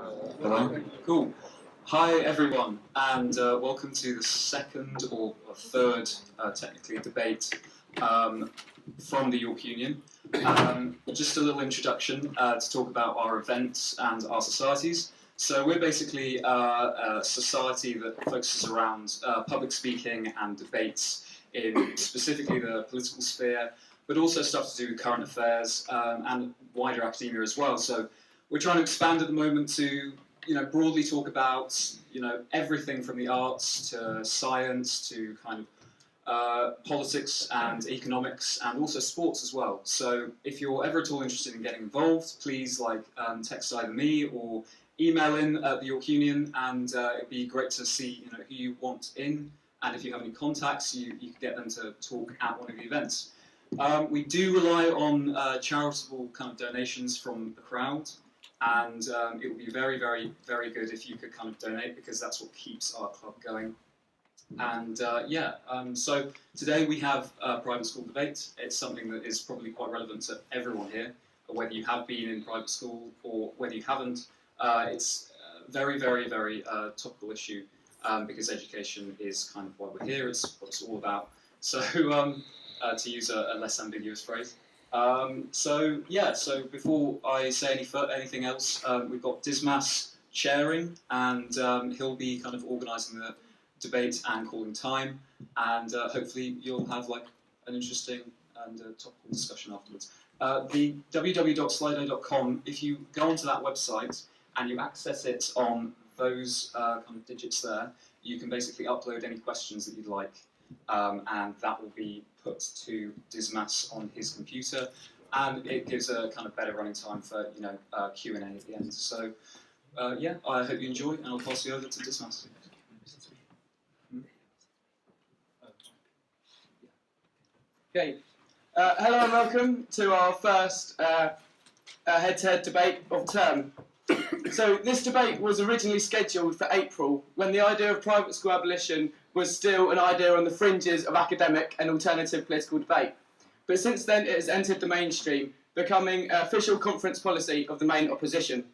Hello. Cool. Hi everyone, and welcome to the second or third, technically, debate from the York Union. Just a little introduction to talk about our events and our societies. So we're basically a society that focuses around public speaking and debates in specifically the political sphere, but also stuff to do with current affairs and wider academia as well. So we're trying to expand at the moment to, broadly talk about, everything from the arts to science to kind of politics and economics and also sports as well. So if you're ever at all interested in getting involved, please text either me or email in at the York Union, and it'd be great to see who you want in, and if you have any contacts, you can get them to talk at one of the events. We do rely on charitable kind of donations from the crowd. And it would be very, very, very good if you could kind of donate, because that's what keeps our club going. And so today we have a private school debate. It's something that is probably quite relevant to everyone here, whether you have been in private school or whether you haven't. It's a very, very, very topical issue because education is kind of why we're here. It's what it's all about. So to use a less ambiguous phrase. So before I say anything else, we've got Dismas chairing, and he'll be kind of organising the debate and calling time, and hopefully you'll have an interesting and topical discussion afterwards. The www.slido.com, if you go onto that website and you access it on those kind of digits there, you can basically upload any questions that you'd like. And that will be put to Dismas on his computer, and it gives a kind of better running time for Q&A at the end. So I hope you enjoy, and I'll pass you over to Dismas. Okay, hello and welcome to our first head-to-head debate of the term. So this debate was originally scheduled for April, when the idea of private school abolition was still an idea on the fringes of academic and alternative political debate. But since then it has entered the mainstream, becoming an official conference policy of the main opposition.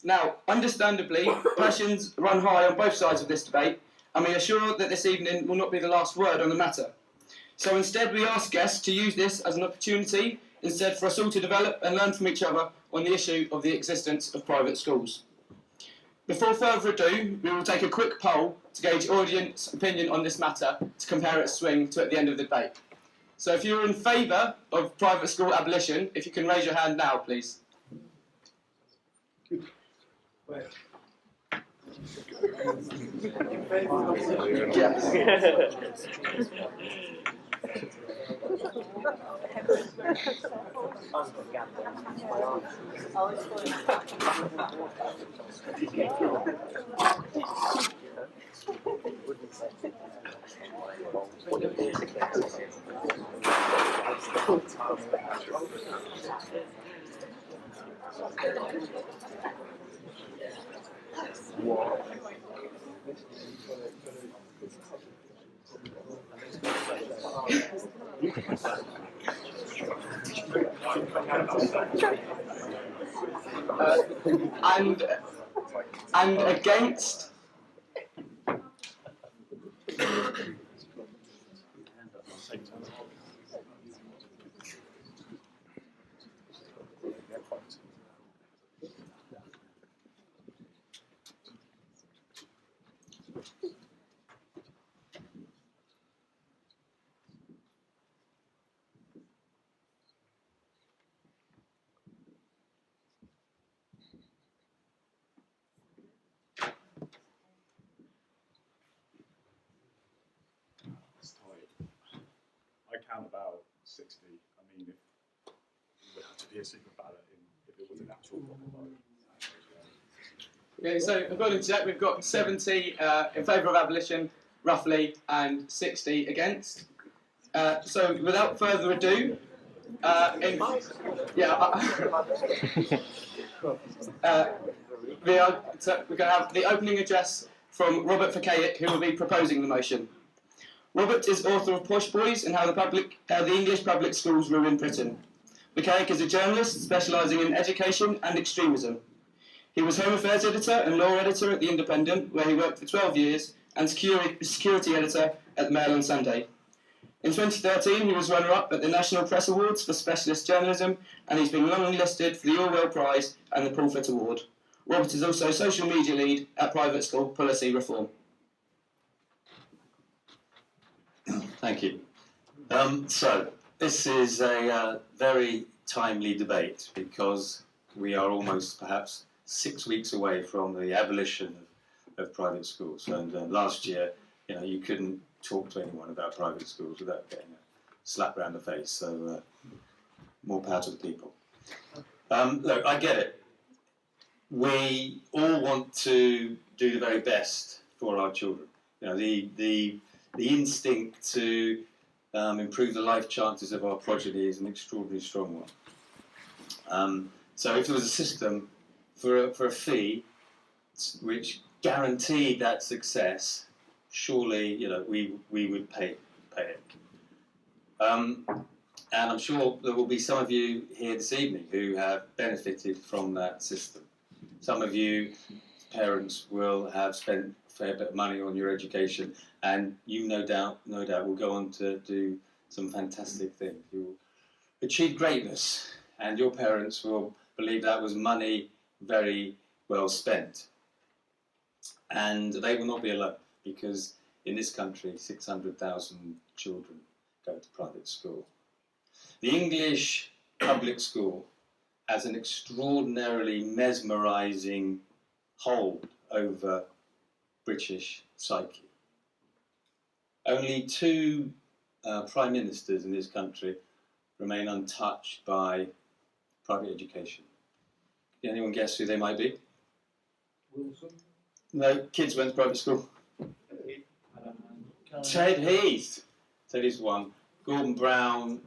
Now, understandably, passions run high on both sides of this debate, and we are sure that this evening will not be the last word on the matter. So instead we ask guests to use this as an opportunity instead for us all to develop and learn from each other on the issue of the existence of private schools. Before further ado, we will take a quick poll to gauge audience opinion on this matter to compare its swing to at the end of the debate. So if you're in favour of private school abolition, if you can raise your hand now, please. Yes. And against? About 60. I mean, it would have to be a secret ballot if it was an actual proper vote. Okay, so according to that, we've got 70 in favour of abolition, roughly, and 60 against. So without further ado, we're going to have the opening address from Robert Verkaik, who will be proposing the motion. Robert is author of Posh Boys and How the English Public Schools Ruin Britain. Verkaik is a journalist specialising in education and extremism. He was Home Affairs Editor and Law Editor at The Independent, where he worked for 12 years, and Security Editor at the Mail on Sunday. In 2013, he was runner-up at the National Press Awards for Specialist Journalism, and he's been long listed for the Orwell Prize and the Paul Fitt Award. Robert is also social media lead at Private School Policy Reform. Thank you. So, this is a very timely debate because we are almost perhaps 6 weeks away from the abolition of private schools. And last year, you couldn't talk to anyone about private schools without getting a slap around the face. So, more power to the people. Look, I get it. We all want to do the very best for our children. The instinct to improve the life chances of our progeny is an extraordinarily strong one. So if there was a system for a fee which guaranteed that success, surely we would pay it. And I'm sure there will be some of you here this evening who have benefited from that system. Some of you parents will have spent a fair bit of money on your education, and you no doubt will go on to do some fantastic things. You will achieve greatness, and your parents will believe that was money very well spent. And they will not be alone, because in this country 600,000 children go to private school. The English public school has an extraordinarily mesmerising hold over British psyche. Only 2 prime ministers in this country remain untouched by private education. Can anyone guess who they might be? Wilson. No, kids went to private school. Ted Heath. Ted Heath one. Gordon Brown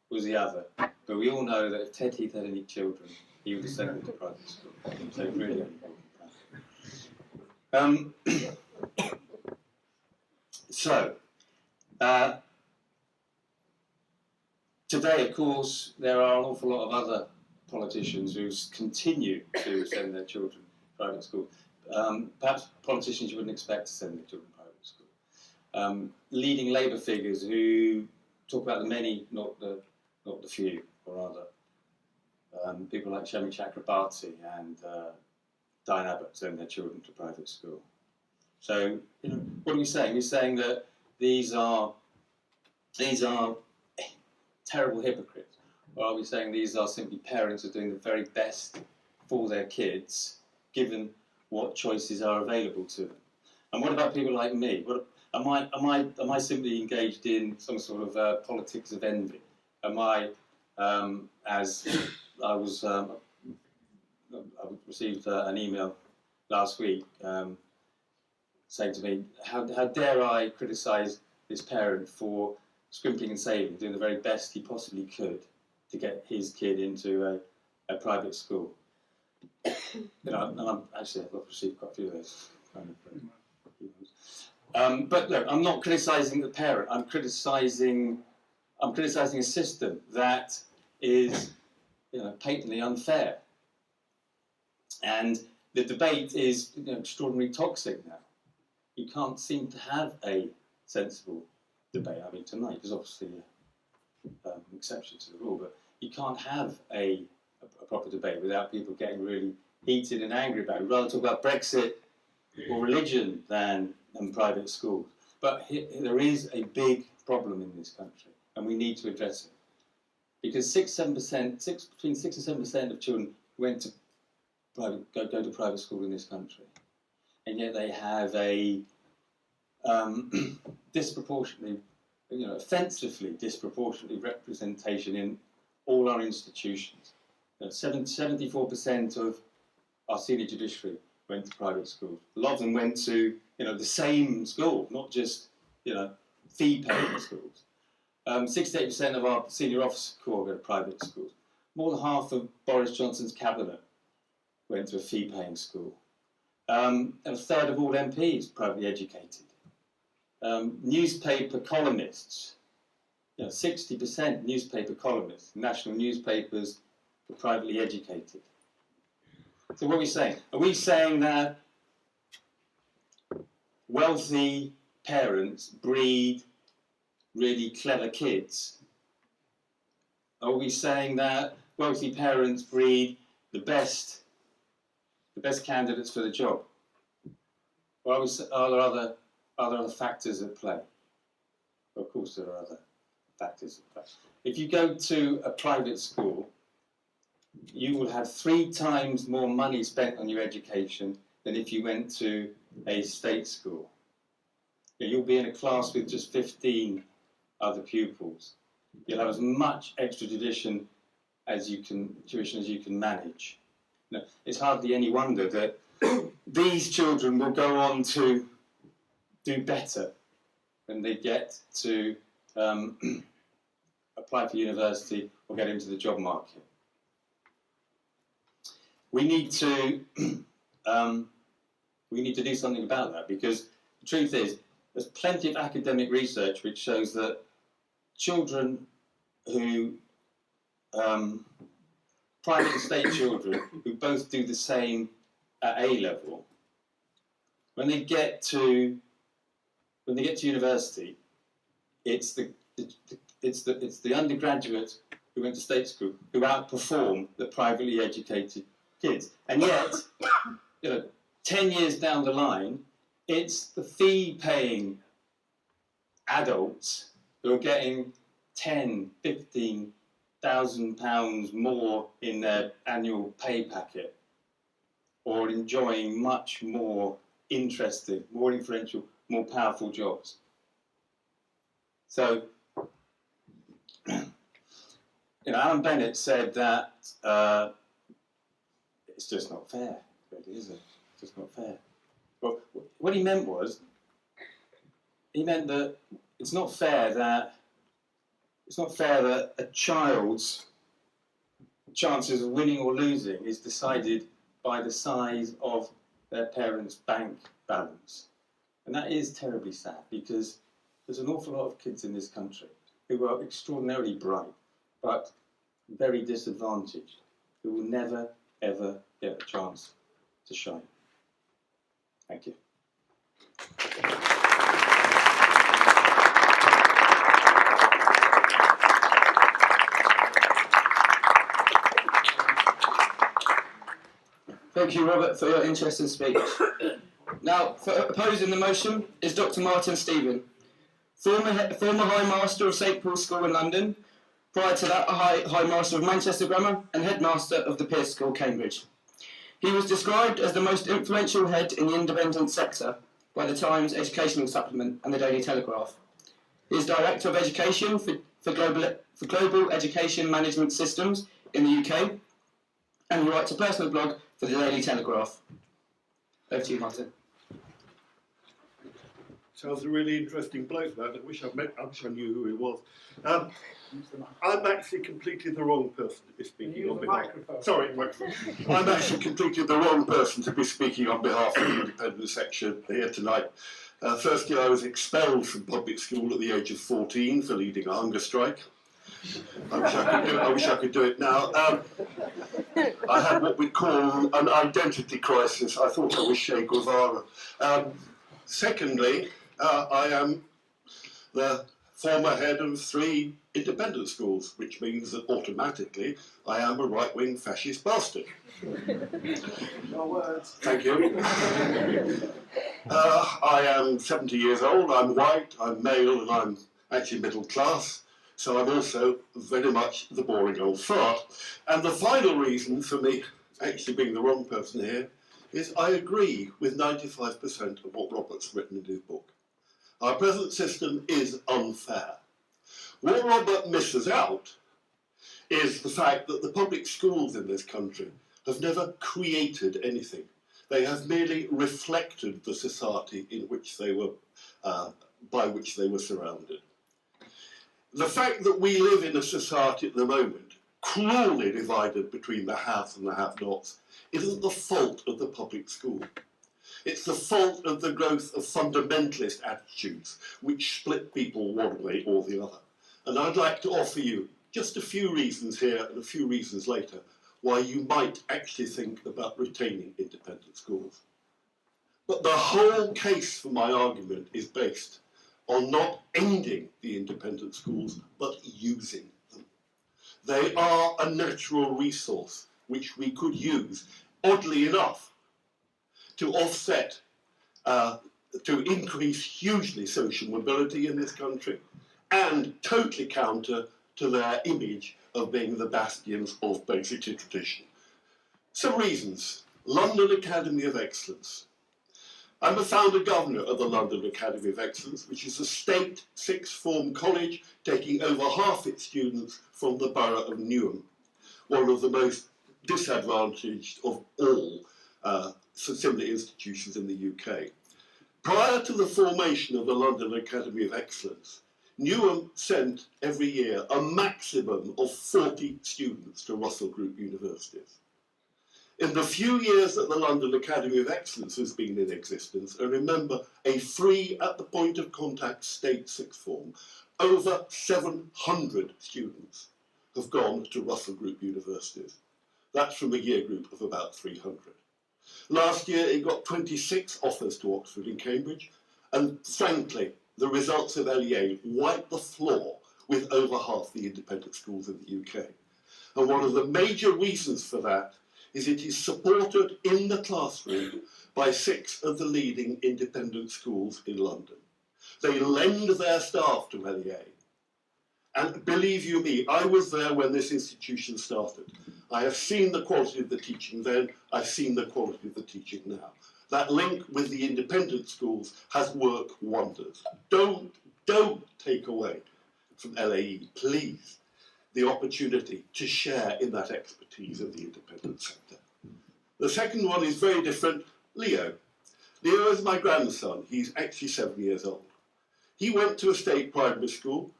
was the other. But we all know that if Ted Heath had any children, he would have sent them to private school. So really today, of course, there are an awful lot of other politicians who continue to send their children to private school. Perhaps politicians you wouldn't expect to send their children to private school. Leading Labour figures who talk about the many, not the few, or rather. People like Shami Chakrabarti and Diane Abbott send their children to private school. So, what are we saying? We're saying that these are terrible hypocrites. Or are we saying these are simply parents who are doing the very best for their kids, given what choices are available to them? And what about people like me? Am I simply engaged in some sort of politics of envy? Am I, as I was, I received an email last week saying to me, how dare I criticise this parent for scrimping and saving, doing the very best he possibly could to get his kid into a private school. And I've received quite a few of those kind of but look, I'm not criticising the parent. I'm criticising a system that is, patently unfair. And the debate is, extraordinarily toxic now. You can't seem to have a sensible debate. I mean, tonight is obviously an exception to the rule, but you can't have a proper debate without people getting really heated and angry about it. We'd rather talk about Brexit or religion than private schools. But there is a big problem in this country, and we need to address it. Because between 6 and 7% of children went to go to private school in this country, and yet they have a disproportionately, offensively disproportionately representation in all our institutions. 74% of our senior judiciary went to private schools. A lot of them went to the same school, not just fee-paying schools. 68% of our senior officer corps go to private schools. More than half of Boris Johnson's cabinet went to a fee-paying school. And a third of all MPs privately educated. Newspaper columnists, 60% newspaper columnists, national newspapers were privately educated. So what are we saying? Are we saying that wealthy parents breed really clever kids? Are we saying that wealthy parents breed the best candidates for the job? Or are there other factors at play? Of course there are other factors at play. If you go to a private school, you will have 3 times more money spent on your education than if you went to a state school. You'll be in a class with just 15 other pupils. You'll have as much extra tuition as you can manage. It's hardly any wonder that these children will go on to do better when they get to apply for university or get into the job market. We need to do something about that, because the truth is there's plenty of academic research which shows that children who private and state children who both do the same at A level, when they get to university, it's the undergraduates who went to state school who outperform the privately educated kids. And yet, 10 years down the line, it's the fee-paying adults who are getting £10,000-15,000 more in their annual pay packet, or enjoying much more interesting, more influential, more powerful jobs. So, Alan Bennett said that it's just not fair, really, is it? It's just not fair. Well, what he meant was, that it's not fair that a child's chances of winning or losing is decided by the size of their parents' bank balance. And that is terribly sad, because there's an awful lot of kids in this country who are extraordinarily bright, but very disadvantaged, who will never, ever get a chance to shine. Thank you. Thank you, Robert, for your interesting speech. Now, for opposing the motion is Dr. Martin Stephen, former High Master of St Paul's School in London, prior to that a High Master of Manchester Grammar and Headmaster of the Perse School, Cambridge. He was described as the most influential head in the independent sector by the Times Educational Supplement and the Daily Telegraph. He is Director of Education for Global Education Management Systems in the UK, and he writes a personal blog for the Daily Telegraph. Over to you, Martin. Sounds a really interesting bloke, that. I wish I knew who he was. I'm actually completely the wrong person to be speaking on behalf. Sorry, I'm actually completely the wrong person to be speaking on behalf of the independent section here tonight. Firstly, I was expelled from public school at the age of 14 for leading a hunger strike. I wish I could do it now. I had what we call an identity crisis. I thought I was Che Guevara. Secondly, I am the former head of 3 independent schools, which means that automatically I am a right-wing fascist bastard. No words. Thank you. I am 70 years old, I'm white, I'm male, and I'm actually middle class. So I'm also very much the boring old fart. And the final reason for me actually being the wrong person here is I agree with 95% of what Robert's written in his book. Our present system is unfair. What Robert misses out is the fact that the public schools in this country have never created anything. They have merely reflected the society in which they were, by which they were surrounded. The fact that we live in a society at the moment, cruelly divided between the haves and the have-nots, isn't the fault of the public school. It's the fault of the growth of fundamentalist attitudes, which split people one way or the other. And I'd like to offer you just a few reasons here and a few reasons later why you might actually think about retaining independent schools. But the whole case for my argument is based on not ending the independent schools, but using them. They are a natural resource which we could use, oddly enough, to offset, to increase hugely social mobility in this country, and totally counter to their image of being the bastions of basically tradition. Some reasons. London Academy of Excellence. I'm the founder governor of the London Academy of Excellence, which is a state sixth form college taking over half its students from the borough of Newham, one of the most disadvantaged of all similar institutions in the UK. Prior to the formation of the London Academy of Excellence, Newham sent every year a maximum of 40 students to Russell Group universities. In the few years that the London Academy of Excellence has been in existence, and remember, a free at the point of contact state sixth form, over 700 students have gone to Russell Group universities. That's from a year group of about 300. Last year it got 26 offers to Oxford and Cambridge, and frankly, the results of LEA wiped the floor with over half the independent schools in the UK. And one of the major reasons for that is it is supported in the classroom by 6 of the leading independent schools in London. They lend their staff to LEA. And believe you me, I was there when this institution started. I have seen the quality of the teaching then, I've seen the quality of the teaching now. That link with the independent schools has worked wonders. Don't take away from LAE, please, the opportunity to share in that expertise of the independent sector. The second one is very different, Leo. Leo is my grandson. He's actually 7 years old. He went to a state primary school,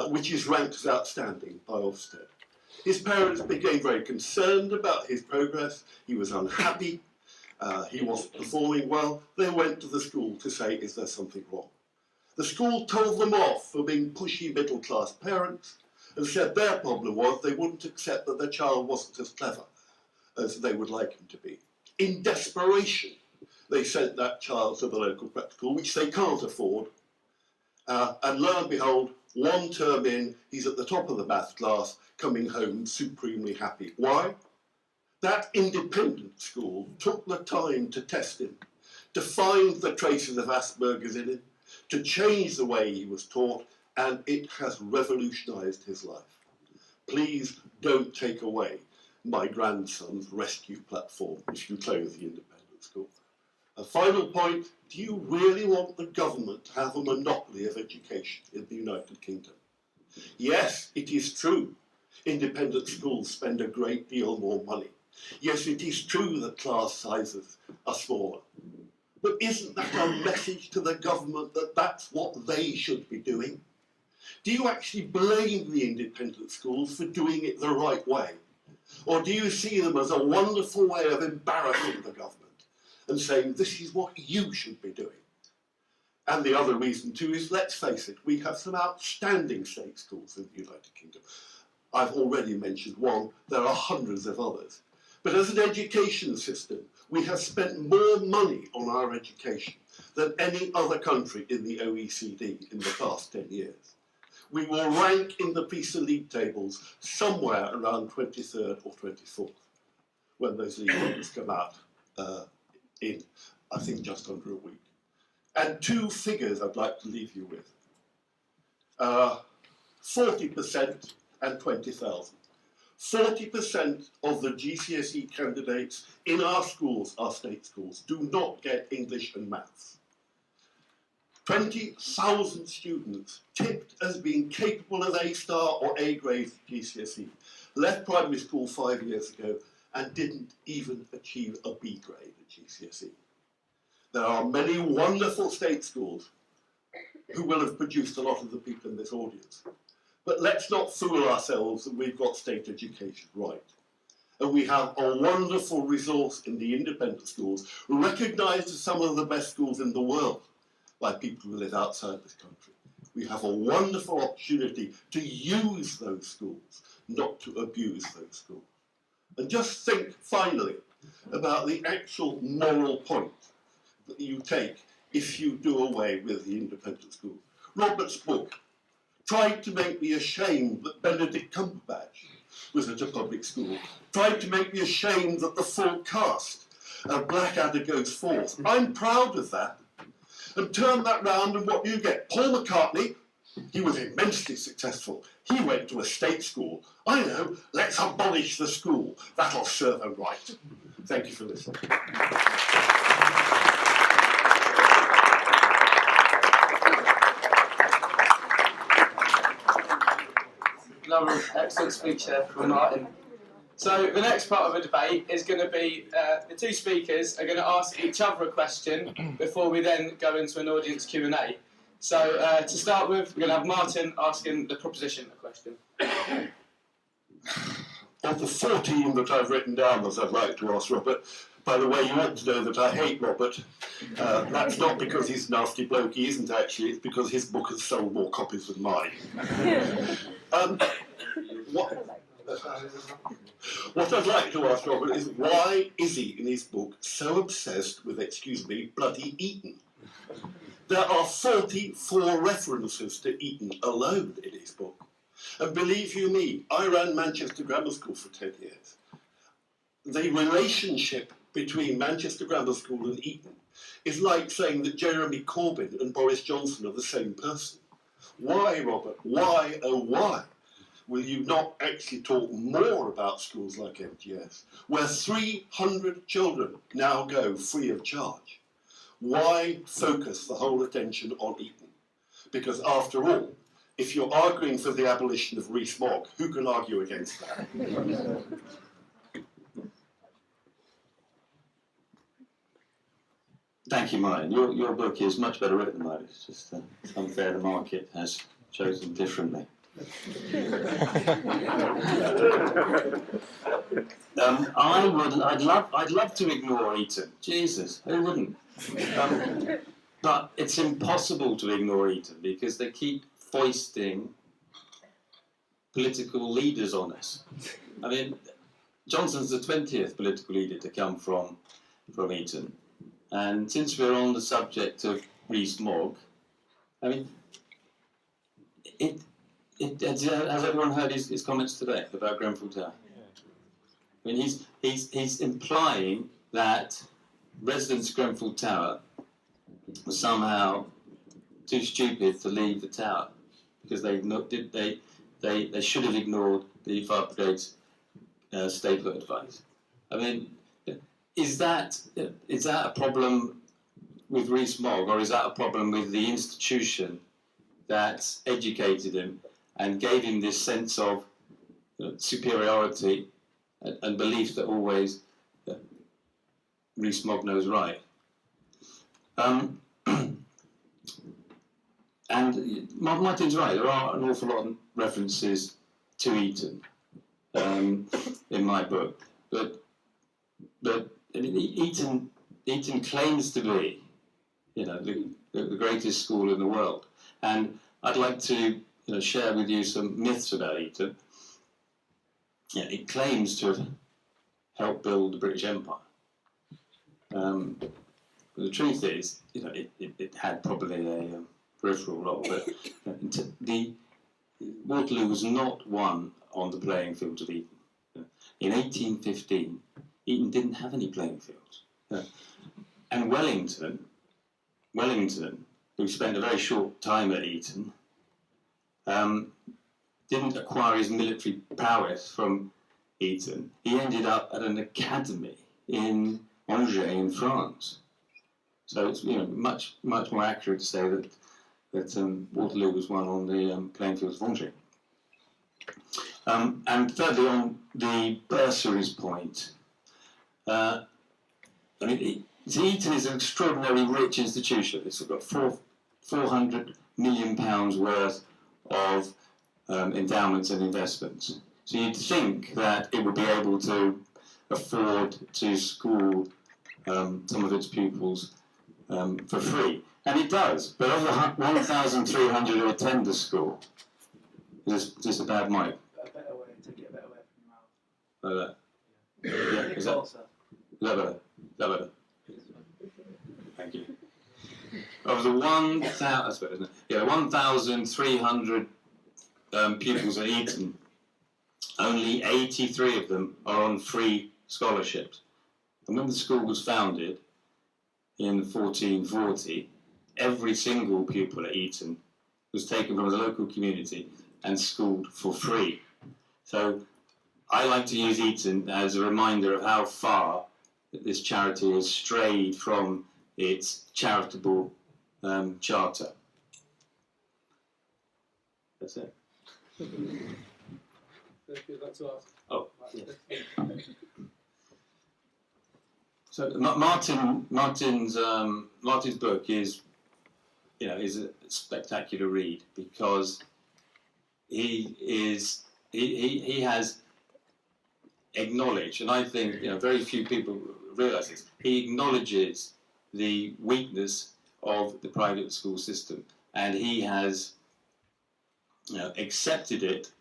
which is ranked as outstanding by Ofsted. His parents became very concerned about his progress. He was unhappy. He wasn't performing well. They went to the school to say, is there something wrong? The school told them off for being pushy middle-class parents and said their problem was they wouldn't accept that their child wasn't as clever as they would like him to be. In desperation, they sent that child to the local prep school, which they can't afford. And lo and behold, 1 term in, he's at the top of the math class, coming home supremely happy. Why? That independent school took the time to test him, to find the traces of Asperger's in him, to change the way he was taught, and it has revolutionised his life. Please don't take away my grandson's rescue platform if you close the independent school. A final point, do you really want the government to have a monopoly of education in the United Kingdom? Yes, it is true. Independent schools spend a great deal more money. Yes, it is true that class sizes are smaller. But isn't that a message to the government that that's what they should be doing? Do you actually blame the independent schools for doing it the right way? Or do you see them as a wonderful way of embarrassing the government and saying this is what you should be doing? And the other reason too is, let's face it, we have some outstanding state schools in the United Kingdom. I've already mentioned one, there are hundreds of others. But as an education system, we have spent more money on our education than any other country in the OECD in the past 10 years. We will rank in the PISA league tables somewhere around 23rd or 24th when those league tables come out in, I think, just under a week. And 2 figures I'd like to leave you with. 40% and 20,000. 40% of the GCSE candidates in our schools, our state schools, do not get English and maths. 20,000 students tipped as being capable of A star or A grade GCSE left primary school 5 years ago and didn't even achieve a B grade at GCSE. There are many wonderful state schools who will have produced a lot of the people in this audience. But let's not fool ourselves that we've got state education right. And we have a wonderful resource in the independent schools, recognised as some of the best schools in the world by people who live outside this country. We have a wonderful opportunity to use those schools, not to abuse those schools. And just think, finally, about the actual moral point that you take if you do away with the independent school. Robert's book tried to make me ashamed that Benedict Cumberbatch was at a public school, tried to make me ashamed that the full cast of Blackadder goes forth. I'm proud of that. And turn that round and what you get? Paul McCartney, he was immensely successful. He went to a state school. I know, let's abolish the school. That'll serve him right. Thank you for listening. Lovely, excellent speech there from Martin. So the next part of the debate is going to be the two speakers are going to ask each other a question before we then go into an audience Q&A. So to start with, we're going to have Martin asking the proposition a question. Of the 14 that I've written down that I'd like to ask Robert, by the way, you ought to know that I hate Robert. That's not because he's a nasty bloke, he isn't actually, it's because his book has sold more copies than mine. What I'd like to ask Robert is why is he in his book so obsessed with, excuse me, bloody Eton? There are 44 references to Eton alone in his book. And believe you me, I ran Manchester Grammar School for 10 years. The relationship between Manchester Grammar School and Eton is like saying that Jeremy Corbyn and Boris Johnson are the same person. Why, Robert? Why, oh why? Will you not actually talk more about schools like MTS, where 300 children now go free of charge? Why focus the whole attention on Eton? Because after all, if you're arguing for the abolition of Rees-Mogg, who can argue against that? Thank you, Martin. Your book is much better written than mine. It's just it's unfair the market has chosen differently. I'd love to ignore Eton. Jesus, who wouldn't? But it's impossible to ignore Eton because they keep foisting political leaders on us. I mean, Johnson's the 20th political leader to come from Eton. And since we're on the subject of Rees-Mogg, I mean, has everyone heard his comments today about Grenfell Tower? I mean, he's implying that residents of Grenfell Tower were somehow too stupid to leave the tower because they should have ignored the fire brigade's stay-put advice. I mean, is that a problem with Rees-Mogg, or is that a problem with the institution that educated him and gave him this sense of superiority and belief that always Rees-Mogg knows right? And Martin's right, there are an awful lot of references to Eton in my book, but I mean, Eton claims to be, the greatest school in the world, and I'd like to share with you some myths about Eton. It claims to have helped build the British Empire. But the truth is, it had probably a peripheral role, but the Waterloo was not won on the playing fields of Eton. In 1815, Eton didn't have any playing fields. And Wellington, who spent a very short time at Eton, didn't acquire his military prowess from Eton. He ended up at an academy in Angers in France. So it's much more accurate to say that Waterloo was won on the playing fields of Angers. And thirdly, on the bursaries point, Eton is an extraordinarily rich institution. It's got £400 million worth of endowments and investments. So you'd think that it would be able to afford to school some of its pupils for free. And it does. But of the 1,300 who attend the school, is this a bad mic? A better way to get a better way from your mouth. Is that better? Is that better? Thank you. Of the 1,000, that's better, isn't it? Yeah, 1,300 pupils at Eton, only 83 of them are on free scholarships. And when the school was founded in 1440, every single pupil at Eton was taken from the local community and schooled for free. So I like to use Eton as a reminder of how far this charity has strayed from its charitable charter. That's it. Oh, yes. So Martin's book is a spectacular read because he has acknowledged, and I think very few people realise this. He acknowledges the weakness of the private school system, and he has accepted it.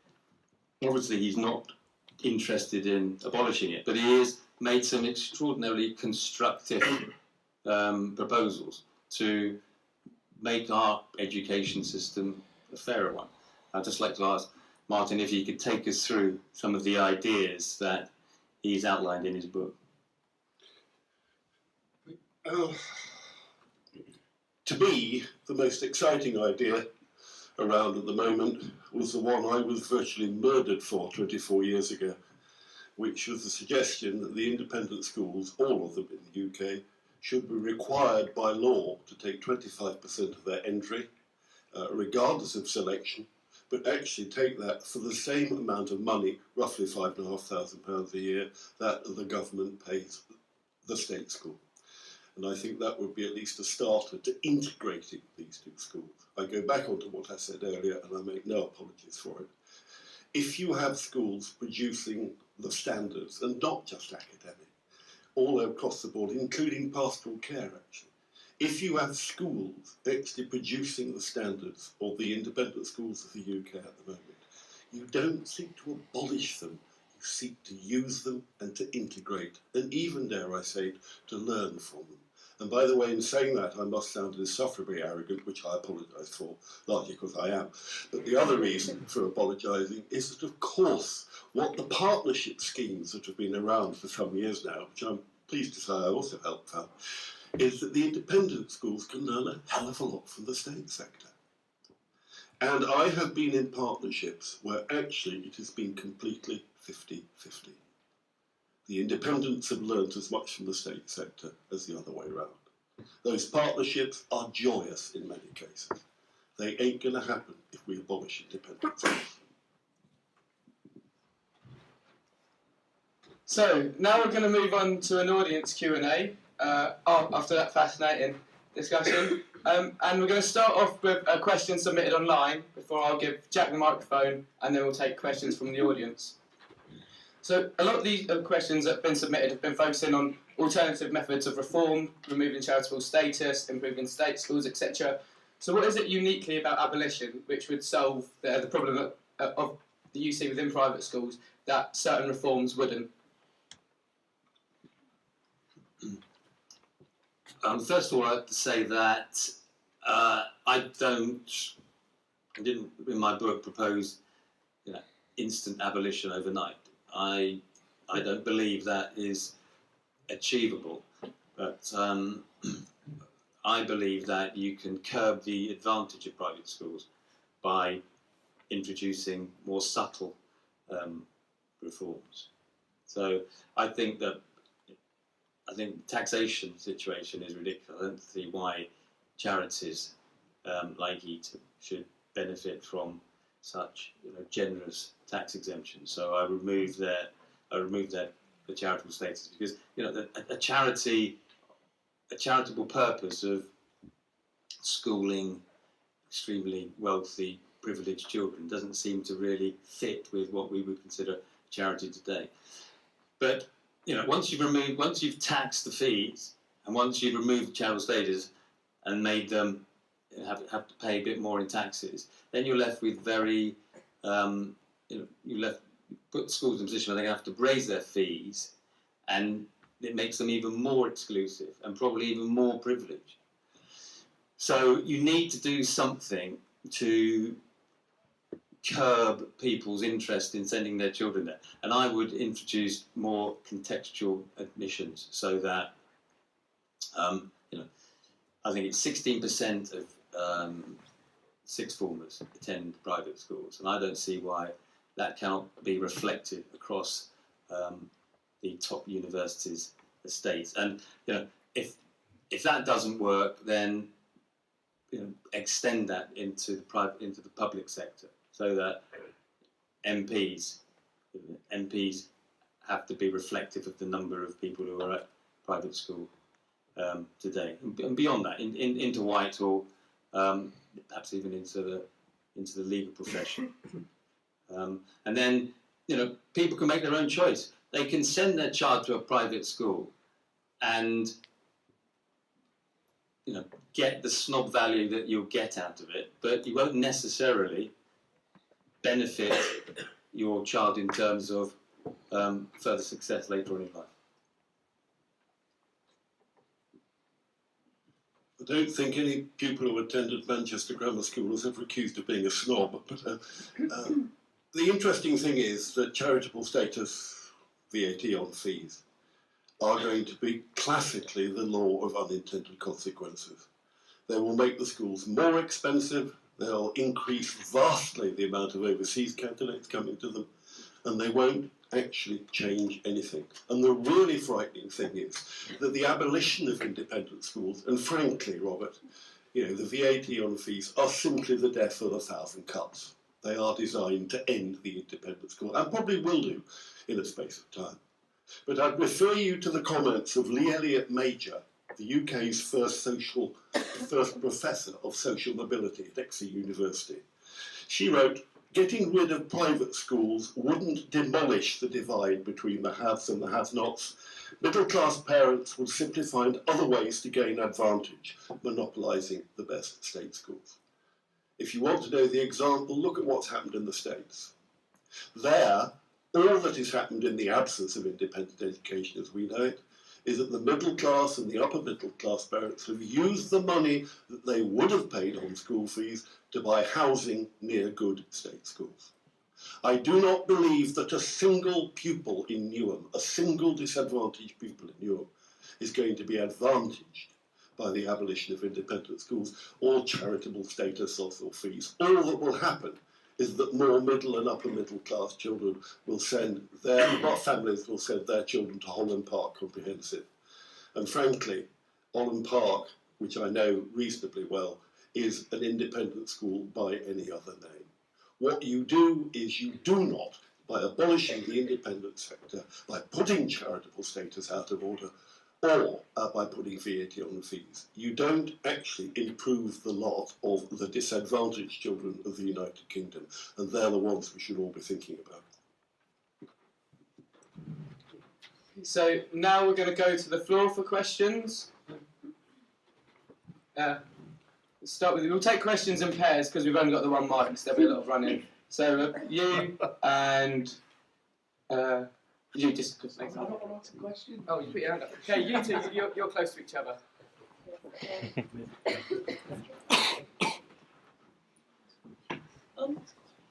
Obviously, he's not interested in abolishing it, but he has made some extraordinarily constructive proposals to make our education system a fairer one. I'd just like to ask Martin if he could take us through some of the ideas that he's outlined in his book. To me, the most exciting idea around at the moment was the one I was virtually murdered for 24 years ago, which was the suggestion that the independent schools, all of them in the UK, should be required by law to take 25% of their entry, regardless of selection, but actually take that for the same amount of money, roughly £5,500 a year, that the government pays the state school. And I think that would be at least a starter to integrating these two schools. I go back onto what I said earlier, and I make no apologies for it. If you have schools producing the standards, and not just academic, all across the board, including pastoral care actually, if you have schools actually producing the standards of the independent schools of the UK at the moment, you don't seek to abolish them, you seek to use them and to integrate, and even, dare I say, to learn from them. And by the way, in saying that, I must sound insufferably arrogant, which I apologise for, largely because I am. But the other reason for apologising is that, of course, what the partnership schemes that have been around for some years now, which I'm pleased to say I also helped found, is that the independent schools can learn a hell of a lot from the state sector. And I have been in partnerships where actually it has been completely 50-50. The independents have learnt as much from the state sector as the other way around. Those partnerships are joyous in many cases. They ain't going to happen if we abolish independence. So now we're going to move on to an audience Q&A after that fascinating discussion. And we're going to start off with a question submitted online before I'll give Jack the microphone, and then we'll take questions from the audience. So a lot of these questions that have been submitted have been focusing on alternative methods of reform, removing charitable status, improving state schools, etc. So what is it uniquely about abolition which would solve the problem of that you see within private schools that certain reforms wouldn't? First of all, I have to say that I didn't in my book propose instant abolition overnight. I don't believe that is achievable, but I believe that you can curb the advantage of private schools by introducing more subtle reforms. So I think the taxation situation is ridiculous. I don't see why charities like Eton should benefit from such generous tax exemptions. So I removed the charitable status because a charitable purpose of schooling extremely wealthy, privileged children doesn't seem to really fit with what we would consider charity today. But once you've taxed the fees, and once you've removed the charitable status and made them have to pay a bit more in taxes, then you're left with put schools in a position where they have to raise their fees and it makes them even more exclusive and probably even more privileged. So you need to do something to curb people's interest in sending their children there. And I would introduce more contextual admissions so that, I think it's 16% of sixth formers attend private schools, and I don't see why that cannot be reflected across the top universities' estates. And if that doesn't work, then extend that into the public sector, so that MPs have to be reflective of the number of people who are at private school today, and beyond that, into Whitehall, perhaps even into the legal profession, and then people can make their own choice. They can send their child to a private school, and get the snob value that you'll get out of it, but you won't necessarily benefit your child in terms of further success later on in life. I don't think any pupil who attended Manchester Grammar School was ever accused of being a snob, but the interesting thing is that charitable status, VAT on fees, are going to be classically the law of unintended consequences. They will make the schools more expensive, they'll increase vastly the amount of overseas candidates coming to them, and they won't actually change anything. And the really frightening thing is that the abolition of independent schools, and frankly, Robert, the VAT on fees are simply the death of 1,000 cuts. They are designed to end the independent school, and probably will do in a space of time. But I'd refer you to the comments of Lee Elliott Major, the UK's first professor of social mobility at Exeter University. She wrote, "Getting rid of private schools wouldn't demolish the divide between the haves and the have-nots. Middle-class parents would simply find other ways to gain advantage, monopolising the best state schools." If you want to know the example, look at what's happened in the States. There, all that has happened in the absence of independent education as we know it is that the middle class and the upper middle class parents have used the money that they would have paid on school fees to buy housing near good state schools. I do not believe that a single pupil in Newham, a single disadvantaged pupil in Newham, is going to be advantaged by the abolition of independent schools or charitable status or fees. All that will happen is that more middle and upper middle class children will families will send their children to Holland Park Comprehensive. And frankly, Holland Park, which I know reasonably well, is an independent school by any other name. What you do is you do not, by abolishing the independent sector, by putting charitable status out of order, or by putting VAT on the fees, you don't actually improve the lot of the disadvantaged children of the United Kingdom, and they're the ones we should all be thinking about. So now we're going to go to the floor for questions. We'll take questions in pairs because we've only got the one mic, so there'll be a lot of running. So you and you just make I don't want to ask a question. Oh, you put your hand up. Okay, you two, you're close to each other.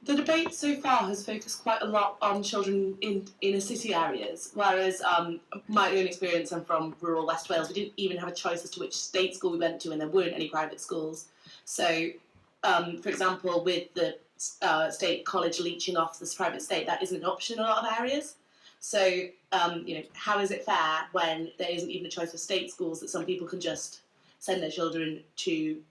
The debate so far has focused quite a lot on children in inner city areas, whereas my own experience, I'm from rural West Wales, we didn't even have a choice as to which state school we went to, and there weren't any private schools. So, for example, with the state college leeching off this private state, that isn't an option in a lot of areas. So, how is it fair when there isn't even a choice of state schools that some people can just send their children to,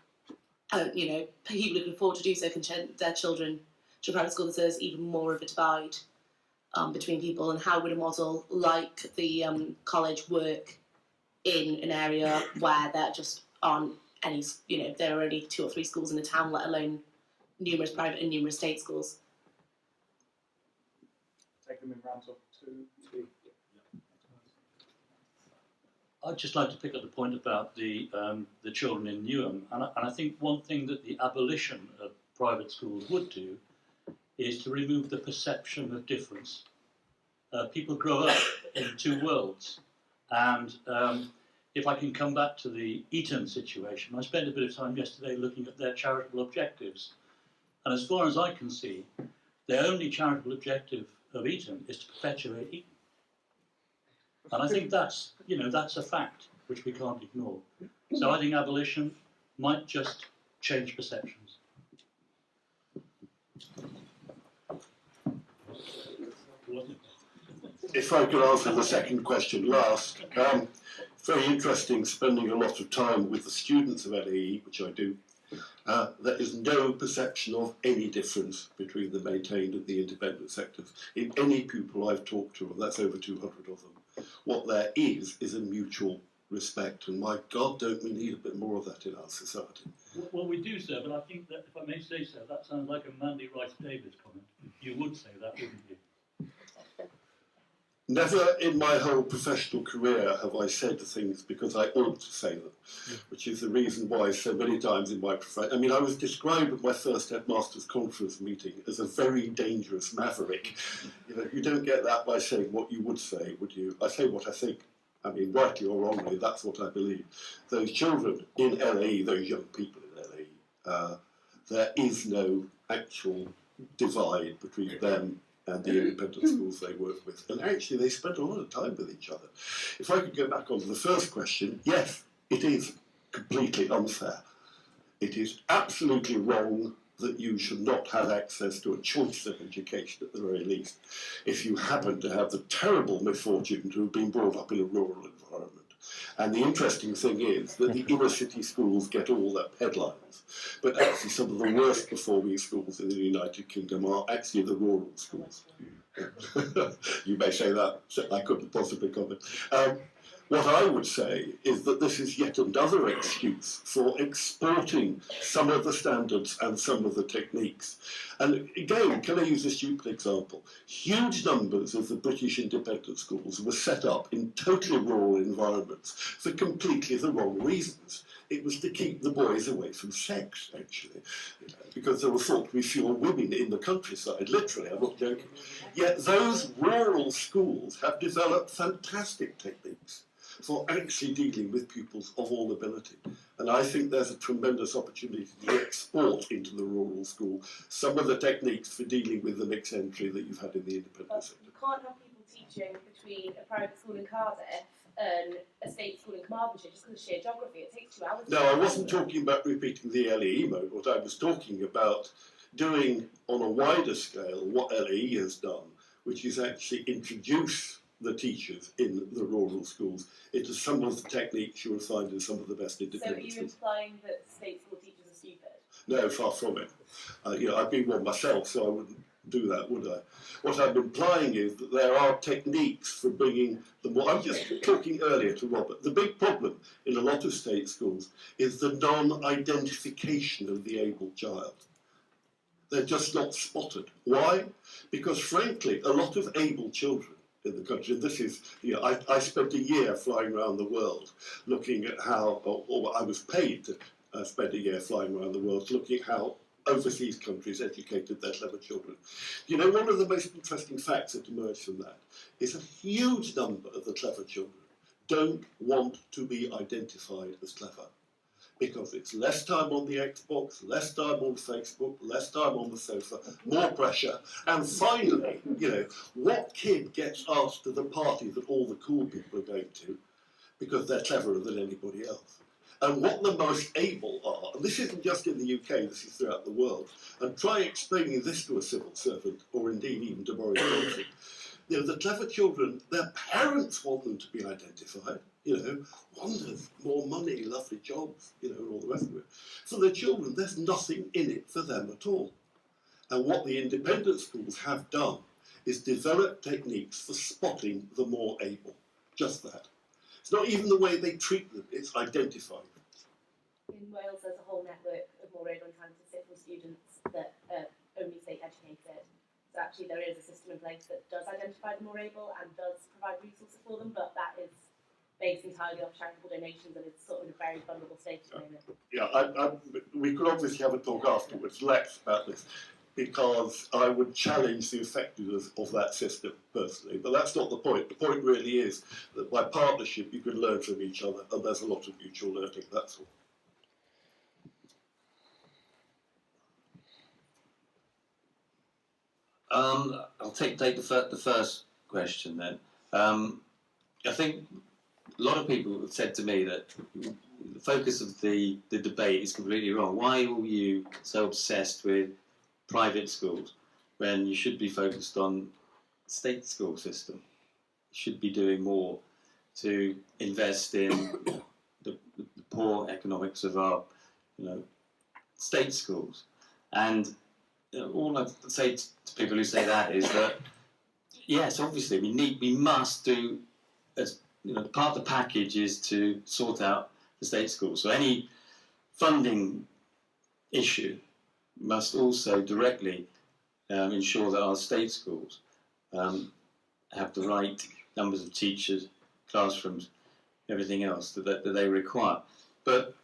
people who can afford to do so can send their children to private school? There's even more of a divide between people, and how would a model like the college work in an area where there just aren't any, there are only 2 or 3 schools in the town, let alone numerous private and numerous state schools? Take them in rounds of 2, 3. I'd just like to pick up the point about the children in Newham, and I think one thing that the abolition of private schools would do is to remove the perception of difference. people grow up in two worlds. And if I can come back to the Eton situation, I spent a bit of time yesterday looking at their charitable objectives. And as far as I can see, their only charitable objective of Eton is to perpetuate Eton. And I think that's, that's a fact which we can't ignore. So I think abolition might just change perceptions. If I could answer the second question last, very interesting spending a lot of time with the students of LAE, which I do. There is no perception of any difference between the maintained and the independent sectors. In any pupil I've talked to, and that's over 200 of them, what there is a mutual respect, and my God, don't we need a bit more of that in our society? Well, we do, sir, but I think that, if I may say so, that sounds like a Mandy Rice-Davies comment. You would say that, wouldn't you? Never in my whole professional career have I said things because I ought to say them, which is the reason why so many times in my profession, I mean, I was described at my first Headmaster's conference meeting as a very dangerous maverick. You don't get that by saying what you would say, would you? I say what I think. I mean, rightly or wrongly, that's what I believe. Those children in LAE, those young people in LAE, there is no actual divide between them and the independent schools they work with. And actually, they spend a lot of time with each other. If I could go back onto the first question, yes, it is completely unfair. It is absolutely wrong that you should not have access to a choice of education at the very least, if you happen to have the terrible misfortune to have been brought up in a rural environment. And the interesting thing is that the inner city schools get all the headlines, but actually some of the worst performing schools in the United Kingdom are actually the rural schools. You may say that, I couldn't possibly comment. What I would say is that this is yet another excuse for exporting some of the standards and some of the techniques. And again, can I use a stupid example? Huge numbers of the British independent schools were set up in totally rural environments for completely the wrong reasons. It was to keep the boys away from sex, actually, because there were thought to be fewer women in the countryside, literally, I'm not joking. Yet those rural schools have developed fantastic techniques for actually dealing with pupils of all ability. And I think there's a tremendous opportunity to export into the rural school some of the techniques for dealing with the mixed entry that you've had in the independent sector. You can't have people teaching between a private school in Cardiff and a state school in Carmarthenshire just because of sheer geography. It takes 2 hours. No, I wasn't talking about repeating the LAE mode. What I was talking about doing on a wider scale what LAE has done, which is actually introduce the teachers in the rural schools into some of the techniques you will find in some of the best independent schools. So are you implying that state school teachers are stupid? No, far from it. I've been one myself, so I wouldn't do that, would I? What I'm implying is that there are techniques for bringing them. I was just talking earlier to Robert. The big problem in a lot of state schools is the non-identification of the able child. They're just not spotted. Why? Because frankly, a lot of able children in the country, and this is, I spent a year flying around the world looking at how, or I was paid to spend a year flying around the world looking at how overseas countries educated their clever children. One of the most interesting facts that emerged from that is a huge number of the clever children don't want to be identified as clever, because it's less time on the Xbox, less time on Facebook, less time on the sofa, more pressure, and finally, what kid gets asked to the party that all the cool people are going to because they're cleverer than anybody else? And what the most able are, and this isn't just in the UK, this is throughout the world, and try explaining this to a civil servant, or indeed even to Boris Johnson. The clever children, their parents want them to be identified, want more money, lovely jobs, and all the rest of it. For the children, there's nothing in it for them at all. And what the independent schools have done is develop techniques for spotting the more able. Just that. It's not even the way they treat them, it's identifying them. In Wales, there's a whole network of more able and talented civil students that are only state educated. So actually there is a system in place that does identify the more able and does provide resources for them, but that is based entirely off charitable donations and it's sort of in a very vulnerable state at the moment. Yeah, we could obviously have a talk afterwards, Lex, about this. because I would challenge the effectiveness of that system personally. But that's not the point. The point really is that by partnership you can learn from each other, and there's a lot of mutual learning, that's all. I'll take the first question then. I think a lot of people have said to me that the focus of the debate is completely wrong. Why are you so obsessed with private schools when you should be focused on the state school system? You should be doing more to invest in the poor economics of our state schools. And all I say to people who say that is that yes, obviously we must do, as part of the package is to sort out the state schools. So any funding issue must also directly ensure that our state schools have the right numbers of teachers, classrooms, everything else that they require. But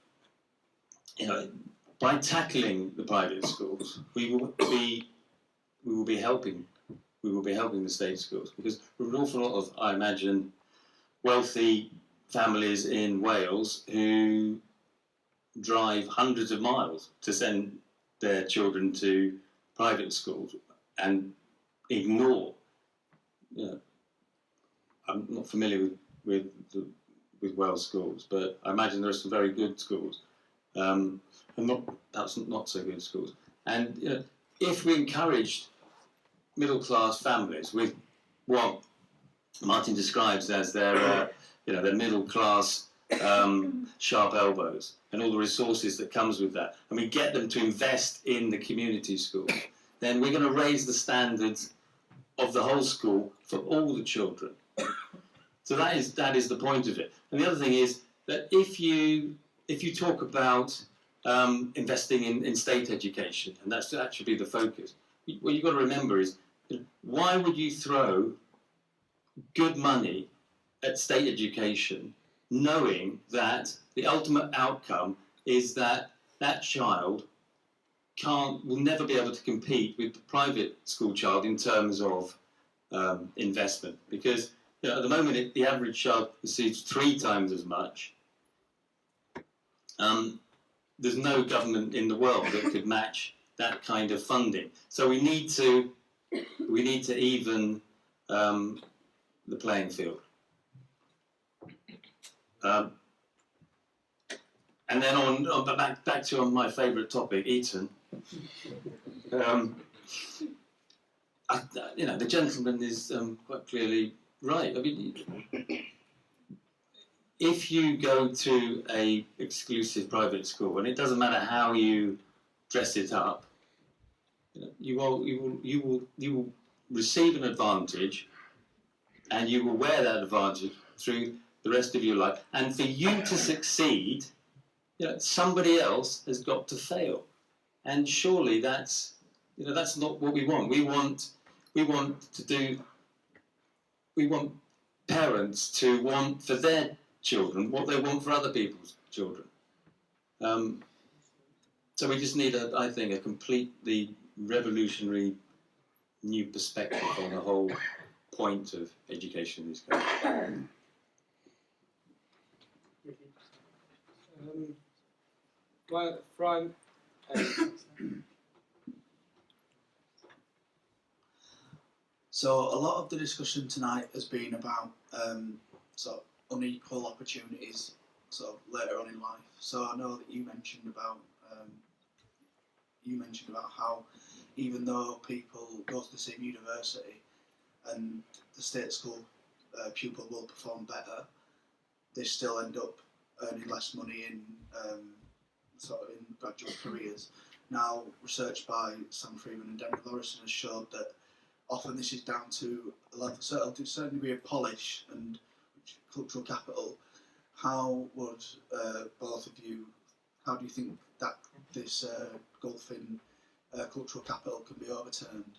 by tackling the private schools, we will be helping the state schools, because there are an awful lot of, I imagine, wealthy families in Wales who drive hundreds of miles to send their children to private schools and ignore. I'm not familiar with Wales schools, but I imagine there are some very good schools. And perhaps not so good schools. And if we encouraged middle-class families with what Martin describes as their middle-class sharp elbows and all the resources that comes with that, and we get them to invest in the community school, then we're going to raise the standards of the whole school for all the children. So that is the point of it. And the other thing is that if you talk about investing in state education, and that should be the focus, what you've got to remember is, why would you throw good money at state education knowing that the ultimate outcome is that that child will never be able to compete with the private school child in terms of investment? Because at the moment the average child receives 3 times as much. There's no government in the world that could match that kind of funding. So we need to even the playing field. And then back to my favourite topic, Eton. The gentleman is quite clearly right. I mean, if you go to a exclusive private school, and it doesn't matter how you dress it up, you will receive an advantage, and you will wear that advantage through the rest of your life. And for you to succeed, somebody else has got to fail. And surely that's not what we want. We want parents to want for their children what they want for other people's children. So we just need, I think, a completely revolutionary new perspective on the whole point of education in this country. Brian. So a lot of the discussion tonight has been about sort of unequal opportunities sort of later on in life. So I know that you mentioned about how even though people go to the same university and the state school pupil will perform better, they still end up earning less money in graduate careers. Now, research by Sam Freeman and Derek Lorison has showed that often this is down to a certain degree of polish and cultural capital. How would both of you, how do you think that this gulf in cultural capital can be overturned?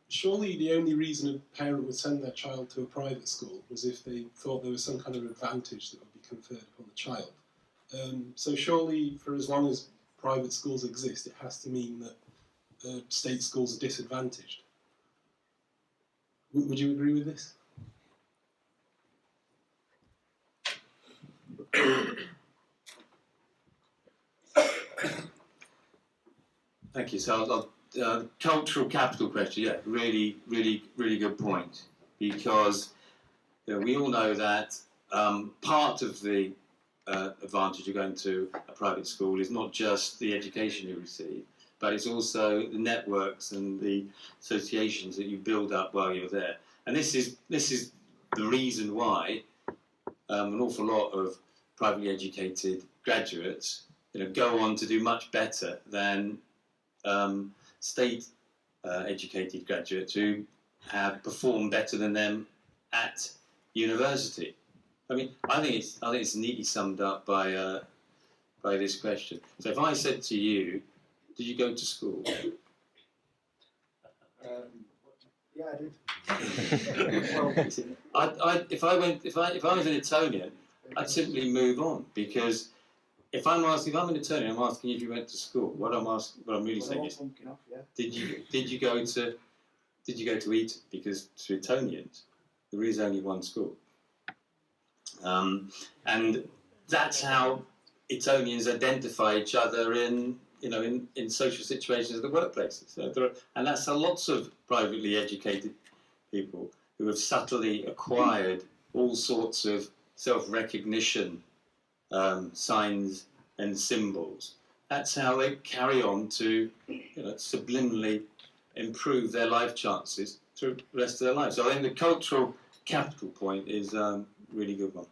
Surely the only reason a parent would send their child to a private school was if they thought there was some kind of advantage that would be conferred upon the child. So surely, for as long as private schools exist, it has to mean that state schools are disadvantaged. Would you agree with this? Thank you. So, cultural capital question, yeah, really good point. Because we all know that part of the advantage of going to a private school is not just the education you receive, but it's also the networks and the associations that you build up while you're there. And this is the reason why an awful lot of privately educated graduates, go on to do much better than state educated graduates who have performed better than them at university. I think it's neatly summed up by this question. So if I said to you, "Did you go to school?" Yeah, I did. If I was an Etonian, I'd simply move on, because if I'm an Etonian, I'm asking you if you went to school. What I'm really saying is, did you go to Eton? Because to Etonians, there is only one school, and that's how Etonians identify each other in social situations at the workplaces. So and that's how lots of privately educated people who have subtly acquired all sorts of self-recognition signs and symbols. That's how they carry on to subliminally improve their life chances through the rest of their lives. So I think the cultural capital point is a really good one.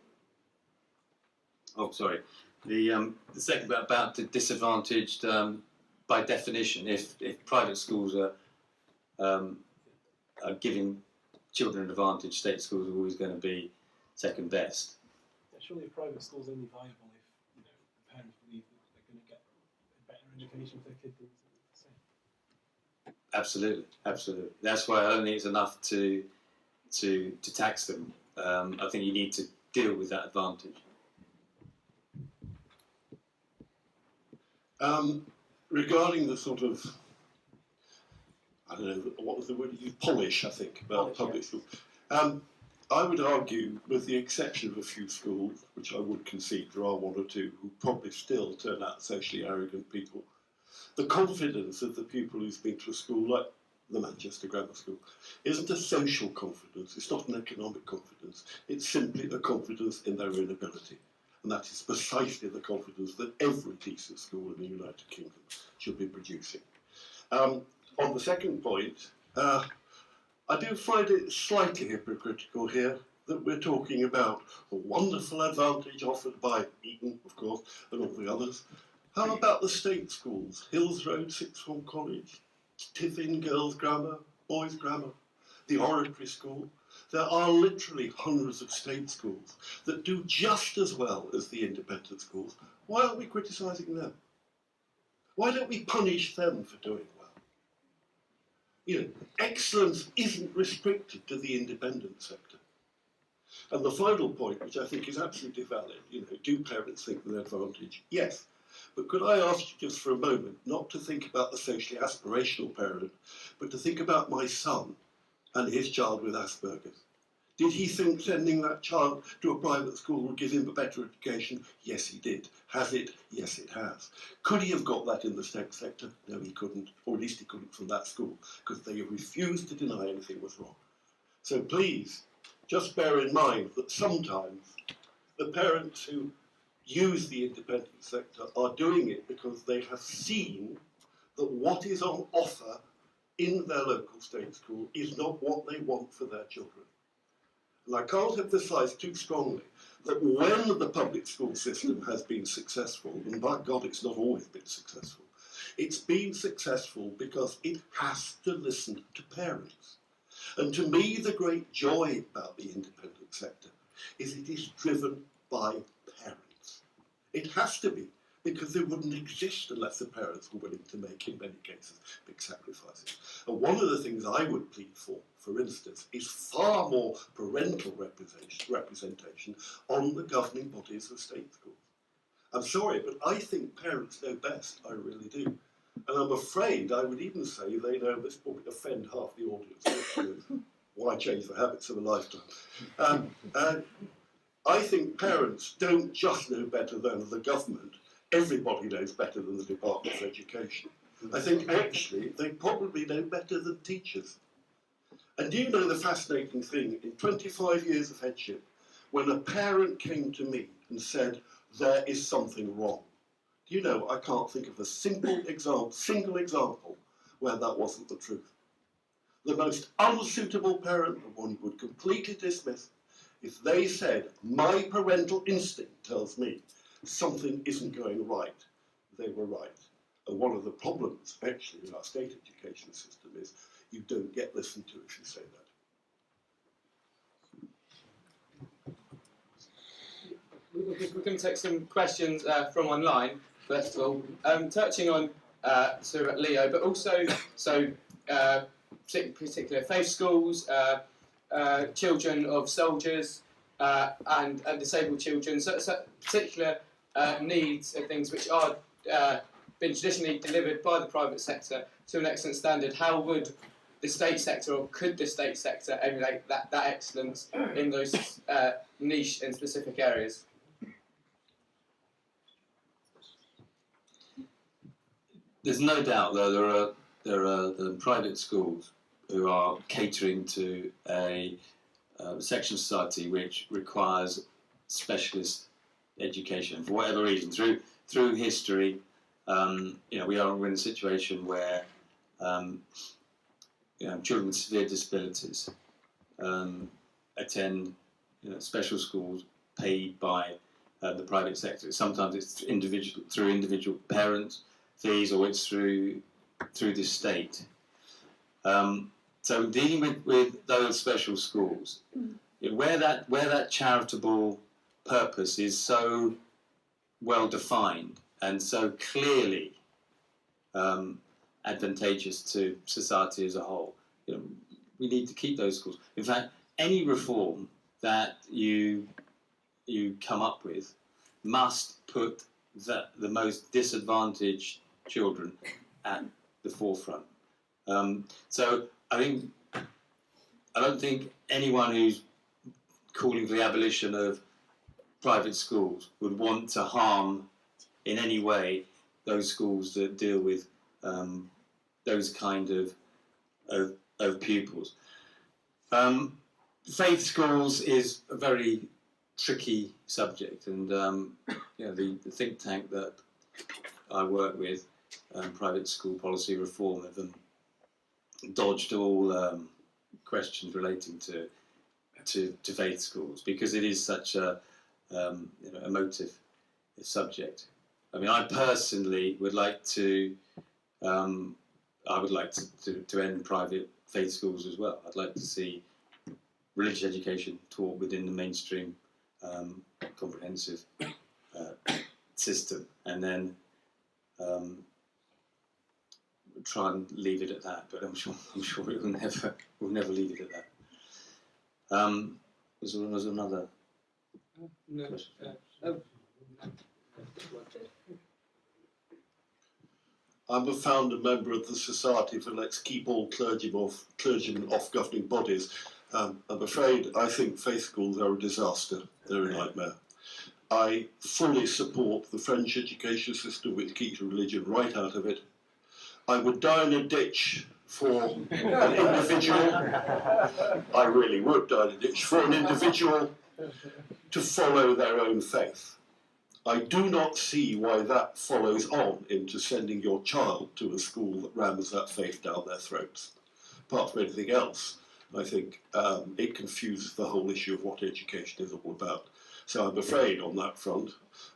Oh, sorry. The second bit about the disadvantaged, by definition, if private schools are giving children an advantage, state schools are always going to be second best. Surely a private school is only viable if the parents believe that they're going to get a better education for their kid than the same. Absolutely. That's why I don't think it's enough to tax them. I think you need to deal with that advantage. Regarding the sort of, I don't know, what was the word you used? Polish, I think, about public schools. I would argue, with the exception of a few schools, which I would concede there are one or two who probably still turn out socially arrogant people, the confidence of the pupil who's been to a school like the Manchester Grammar School isn't a social confidence, it's not an economic confidence, it's simply a confidence in their own ability. And that is precisely the confidence that every decent school in the United Kingdom should be producing. On the second point, I do find it slightly hypocritical here that we're talking about a wonderful advantage offered by Eton, of course, and all the others. How about the state schools? Hills Road Sixth Form College, Tiffin Girls' Grammar, Boys' Grammar, the Oratory School. There are literally hundreds of state schools that do just as well as the independent schools. Why aren't we criticising them? Why don't we punish them for doing well? Excellence isn't restricted to the independent sector. And the final point, which I think is absolutely valid, do parents think with advantage? Yes. But could I ask you just for a moment not to think about the socially aspirational parent, but to think about my son and his child with Asperger's? Did he think sending that child to a private school would give him a better education? Yes, he did. Has it? Yes, it has. Could he have got that in the state sector? No, he couldn't, or at least he couldn't from that school, because they refused to deny anything was wrong. So please, just bear in mind that sometimes the parents who use the independent sector are doing it because they have seen that what is on offer in their local state school is not what they want for their children. And I can't emphasise too strongly that when the public school system has been successful, and by God it's not always been successful, it's been successful because it has to listen to parents. And to me the great joy about the independent sector is it is driven by parents. It has to be, because it wouldn't exist unless the parents were willing to make, in many cases, big sacrifices. And one of the things I would plead for for instance, is far more parental representation on the governing bodies of state schools. I'm sorry, but I think parents know best, I really do. And I'm afraid I would even say they know, this will probably offend half the audience. Why change the habits of a lifetime? I think parents don't just know better than the government. Everybody knows better than the Department of Education. I think actually they probably know better than teachers. And do you know the fascinating thing? In 25 years of headship, when a parent came to me and said, there is something wrong, do you know, I can't think of a single example where that wasn't the truth. The most unsuitable parent, the one you would completely dismiss, if they said, my parental instinct tells me something isn't going right, they were right. And one of the problems, actually, in our state education system is you don't get listened to if you say that. We can take some questions from online, first of all, touching on sort of Leo, but also particular faith schools, children of soldiers, and disabled children, so particular needs and things which are been traditionally delivered by the private sector to an excellent standard. How would the state sector, or could the state sector, emulate that excellence in those niche and specific areas? There's no doubt that there are the private schools who are catering to a section of society which requires specialist education for whatever reason. Through history, we are in a situation where children with severe disabilities attend special schools paid by the private sector. Sometimes it's through individual parents' fees, or it's through the state. So dealing with those special schools, where that charitable purpose is so well defined and so clearly advantageous to society as a whole, we need to keep those schools. In fact, any reform that you come up with must put the most disadvantaged children at the forefront. So I don't think anyone who's calling for the abolition of private schools would want to harm in any way those schools that deal with those kind of pupils. Faith schools is a very tricky subject, and the think tank that I work with, Private School Policy Reform, have dodged all questions relating to faith schools because it is such a emotive subject. I mean, I personally would like to. I would like to end private faith schools as well. I'd like to see religious education taught within the mainstream comprehensive system, and then try and leave it at that. But I'm sure it will never leave it at that. Was there another question? I'm a founder member of the Society for Let's Keep All Clergymen Off Governing Bodies. I'm afraid I think faith schools are a disaster. They're a nightmare. I fully support the French education system which keeps religion right out of it. I would die in a ditch for an individual. I really would die in a ditch for an individual to follow their own faith. I do not see why that follows on into sending your child to a school that rams that faith down their throats. Apart from anything else, I think it confuses the whole issue of what education is all about. So I'm afraid on that front,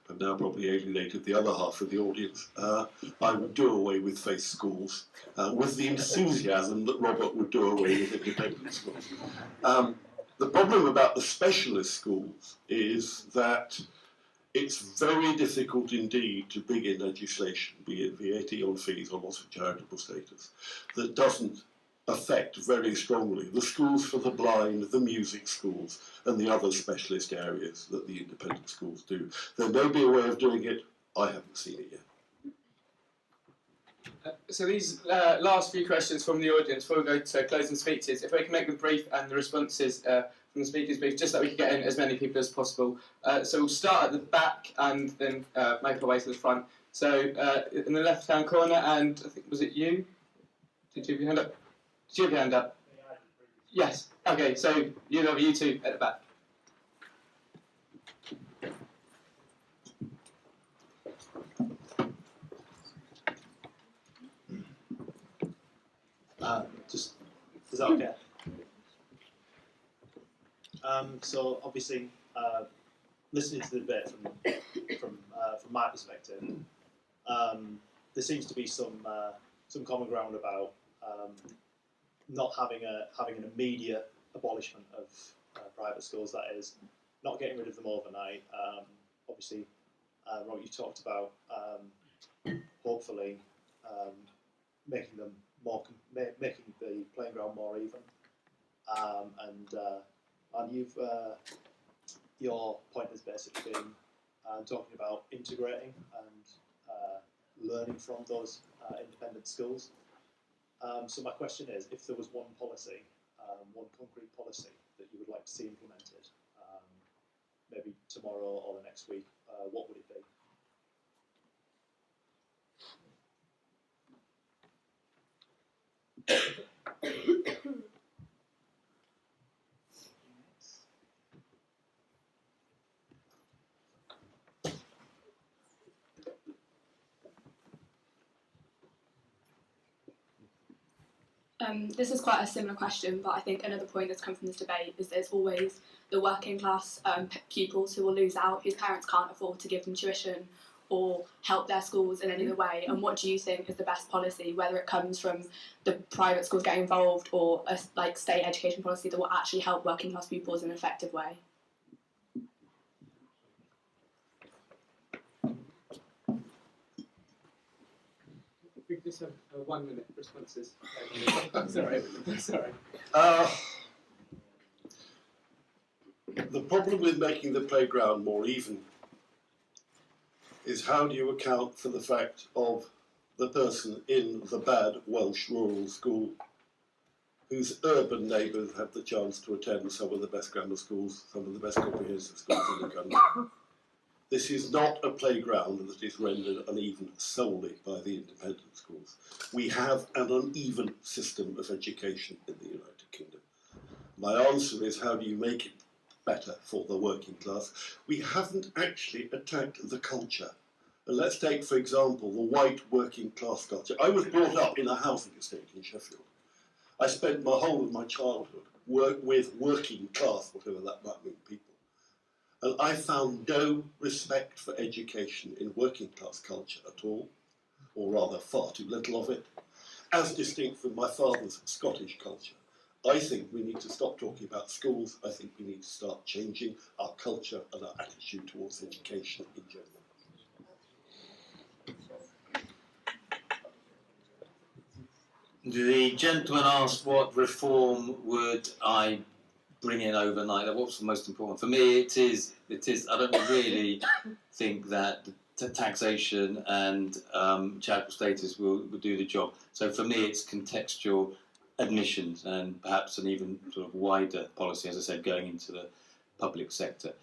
I've now probably alienated the other half of the audience, I would do away with faith schools with the enthusiasm that Robert would do away with independent schools. The problem about the specialist schools is that it's very difficult indeed to bring in legislation, be it VAT on fees or loss of charitable status, that doesn't affect very strongly the schools for the blind, the music schools, and the other specialist areas that the independent schools do. There may be a way of doing it. I haven't seen it yet. So these last few questions from the audience before we go to closing speeches, if we can make them brief and the responses from the speakers brief, just so we can get in as many people as possible. So we'll start at the back and then make our way to the front. So in the left-hand corner, and I think, was it you? Did you have your hand up? Did you have your hand up? Yes. Okay, so you two at the back. Is that okay? So obviously, listening to the debate from my perspective, there seems to be some common ground about not having an immediate abolishment of private schools. That is, not getting rid of them overnight. Obviously, what you talked about, hopefully making them making the playing ground more even, and you've your point has basically been talking about integrating and learning from those independent schools. So my question is, if there was one policy, one concrete policy that you would like to see implemented, maybe tomorrow or the next week, what would it be? This is quite a similar question, but I think another point that's come from this debate is there's always the working class pupils who will lose out, whose parents can't afford to give them tuition or help their schools in any other way. And what do you think is the best policy, whether it comes from the private schools getting involved or a state education policy that will actually help working class pupils in an effective way? We can just have 1 minute responses. Sorry. The problem with making the playground more even is how do you account for the fact of the person in the bad Welsh rural school whose urban neighbours have the chance to attend some of the best grammar schools, some of the best comprehensive schools in the country. This is not a playground that is rendered uneven solely by the independent schools. We have an uneven system of education in the United Kingdom. My answer is, how do you make it better for the working class? We haven't actually attacked the culture. And let's take, for example, the white working class culture. I was brought up in a housing estate in Sheffield. I spent my whole of my childhood with working class, whatever that might mean, people. And I found no respect for education in working class culture at all, or rather far too little of it, as distinct from my father's Scottish culture. I think we need to stop talking about schools. I think we need to start changing our culture and our attitude towards education in general. The gentleman asked what reform would I bring in overnight. What's the most important? For me, it is. I don't really think that taxation and charitable status will do the job. So for me, it's contextual admissions and perhaps an even sort of wider policy, as I said, going into the public sector.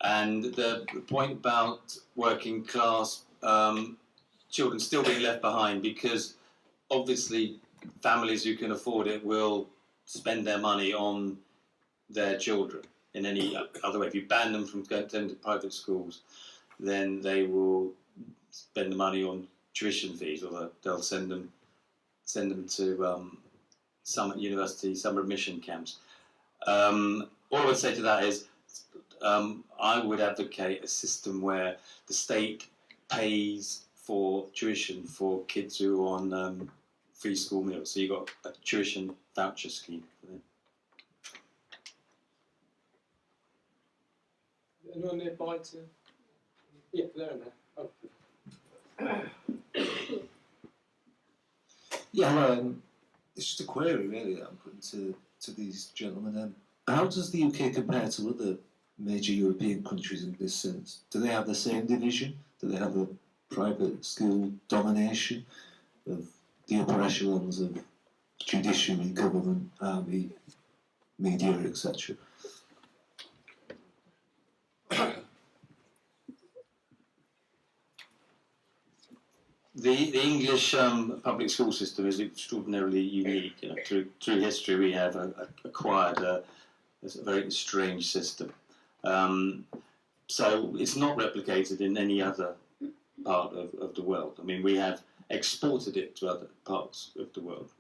And the point about working class children still being left behind, because obviously families who can afford it will spend their money on their children in any other way. If you ban them from going to private schools, then they will spend the money on tuition fees, or they'll send them to some university, summer admission camps. All I would say to that is I would advocate a system where the state pays for tuition for kids who are on free school meals. So you've got a tuition voucher scheme for them. Anyone nearby to? Yeah, they're in there. Oh. Yeah, hello. it's just a query really that I'm putting to these gentlemen. How does the UK compare to other major European countries in this sense? Do they have the same division? Do they have a private school domination of the upper echelons of judiciary, government, army, media, etc.? The English public school system is extraordinarily unique. You know, through history, we have acquired a very strange system. So it's not replicated in any other part of the world. I mean, we have exported it to other parts of the world.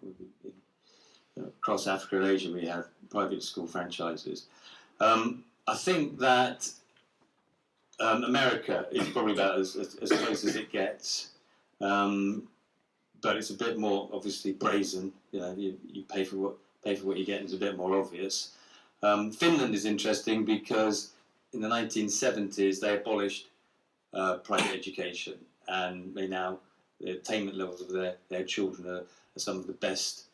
Across Africa and Asia, we have private school franchises. I think that America is probably about as close as it gets. But it's a bit more obviously brazen. You know, you pay for what you get, and it's a bit more obvious. Finland is interesting because in the 1970s they abolished private education, and the attainment levels of their children are some of the best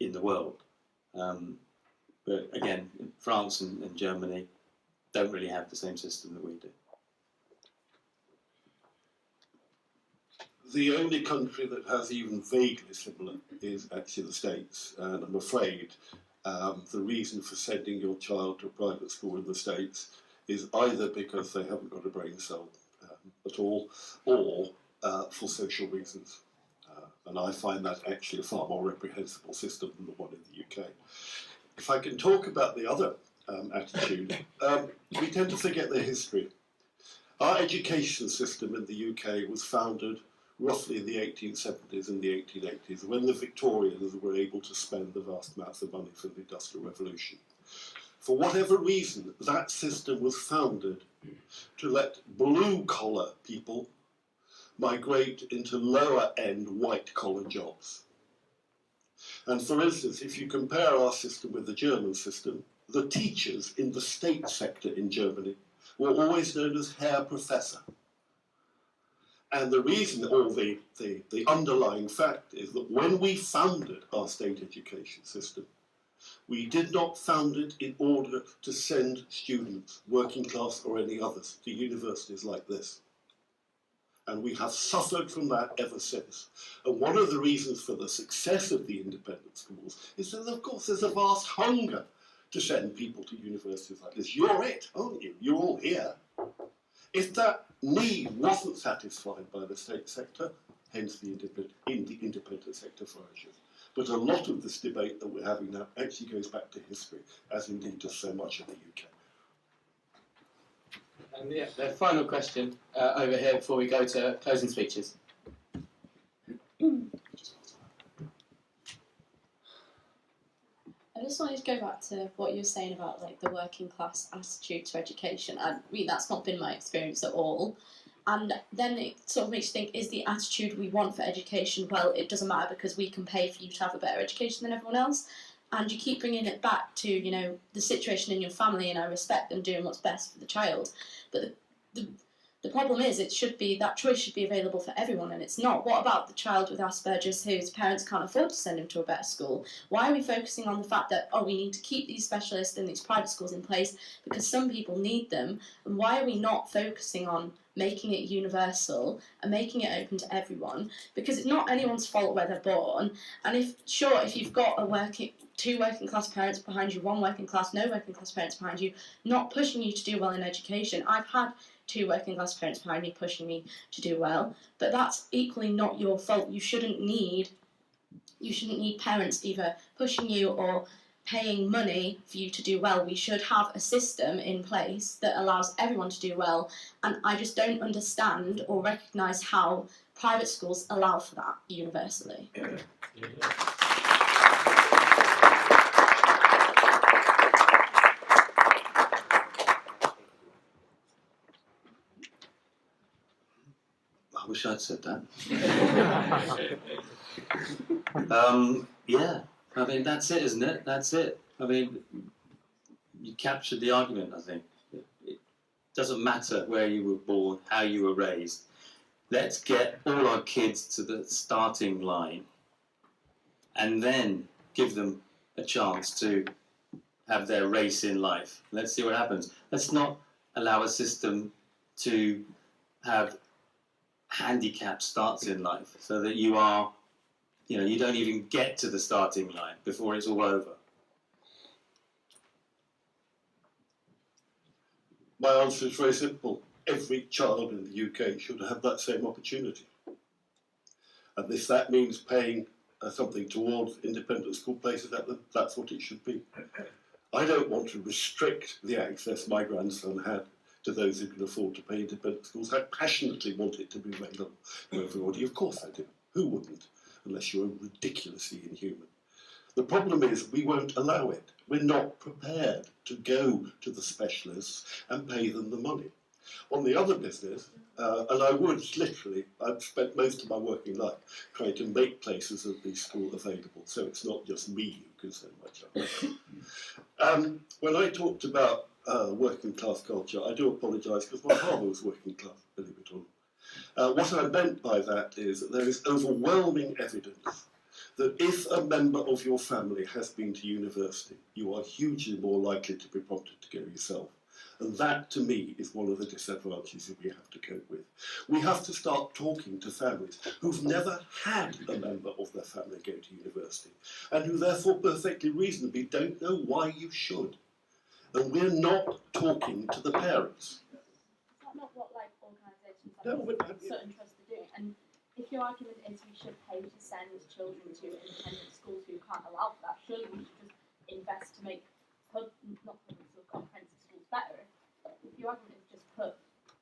in the world. But again, France and Germany don't really have the same system that we do. The only country that has even vaguely similar is actually the States, and I'm afraid the reason for sending your child to a private school in the States is either because they haven't got a brain cell at all, or for social reasons. And I find that actually a far more reprehensible system than the one in the UK. If I can talk about the other attitude, we tend to forget the history. Our education system in the UK was founded roughly in the 1870s and the 1880s, when the Victorians were able to spend the vast amounts of money for the Industrial Revolution. For whatever reason, that system was founded to let blue-collar people migrate into lower-end white-collar jobs. And for instance, if you compare our system with the German system, the teachers in the state sector in Germany were always known as Herr Professor. And the reason, or the underlying fact, is that when we founded our state education system, we did not found it in order to send students, working class or any others, to universities like this. And we have suffered from that ever since. And one of the reasons for the success of the independent schools is that, of course, there's a vast hunger to send people to universities like this. You're it, aren't you? You're all here. If that need wasn't satisfied by the state sector, hence the independent sector flourishes. But a lot of this debate that we're having now actually goes back to history, as indeed does so much of the UK. And the final question over here before we go to closing speeches. I just wanted to go back to what you were saying about like the working class attitude to education. I mean, that's not been my experience at all. And then it sort of makes you think, is the attitude we want for education, well, it doesn't matter because we can pay for you to have a better education than everyone else. And you keep bringing it back to, you know, the situation in your family, and I respect them doing what's best for the child. But the problem is, it should be, that choice should be available for everyone, and it's not. What about the child with Asperger's whose parents can't afford to send him to a better school? Why are we focusing on the fact that, oh, we need to keep these specialists and these private schools in place because some people need them? And why are we not focusing on making it universal and making it open to everyone? Because it's not anyone's fault where they're born. And if you've got two working class parents behind you, one working class, no working class parents behind you, not pushing you to do well in education. I've had two working class parents behind me pushing me to do well, but that's equally not your fault. You shouldn't need parents either pushing you or paying money for you to do well. We should have a system in place that allows everyone to do well, and I just don't understand or recognise how private schools allow for that universally. I wish I'd said that. Yeah, I mean, that's it, isn't it? That's it. I mean, you captured the argument, I think. It doesn't matter where you were born, how you were raised. Let's get all our kids to the starting line and then give them a chance to have their race in life. Let's see what happens. Let's not allow a system to have handicapped starts in life so that you don't even get to the starting line before it's all over. My answer is very simple. Every child in the UK should have that same opportunity. And if that means paying something towards independent school places, that's what it should be. I don't want to restrict the access my grandson had to those who can afford to pay independent schools. I passionately want it to be available to everybody. Of course I do. Who wouldn't? Unless you're ridiculously inhuman. The problem is we won't allow it. We're not prepared to go to the specialists and pay them the money. On the other business, and I would literally, I've spent most of my working life trying to make places of these schools available, so it's not just me who can send my child. When I talked about working class culture, I do apologise because my father was working class, believe it or not. What I meant by that is that there is overwhelming evidence that if a member of your family has been to university, you are hugely more likely to be prompted to go yourself. And that, to me, is one of the disadvantages that we have to cope with. We have to start talking to families who've never had a member of their family go to university, and who therefore perfectly reasonably don't know why you should. And we're not talking to the parents. Is that not what organisations No, certain trusts are doing? And if your argument is we should pay to send children to independent schools who can't allow for that, surely we should just invest to make comprehensive schools better. If your argument is just put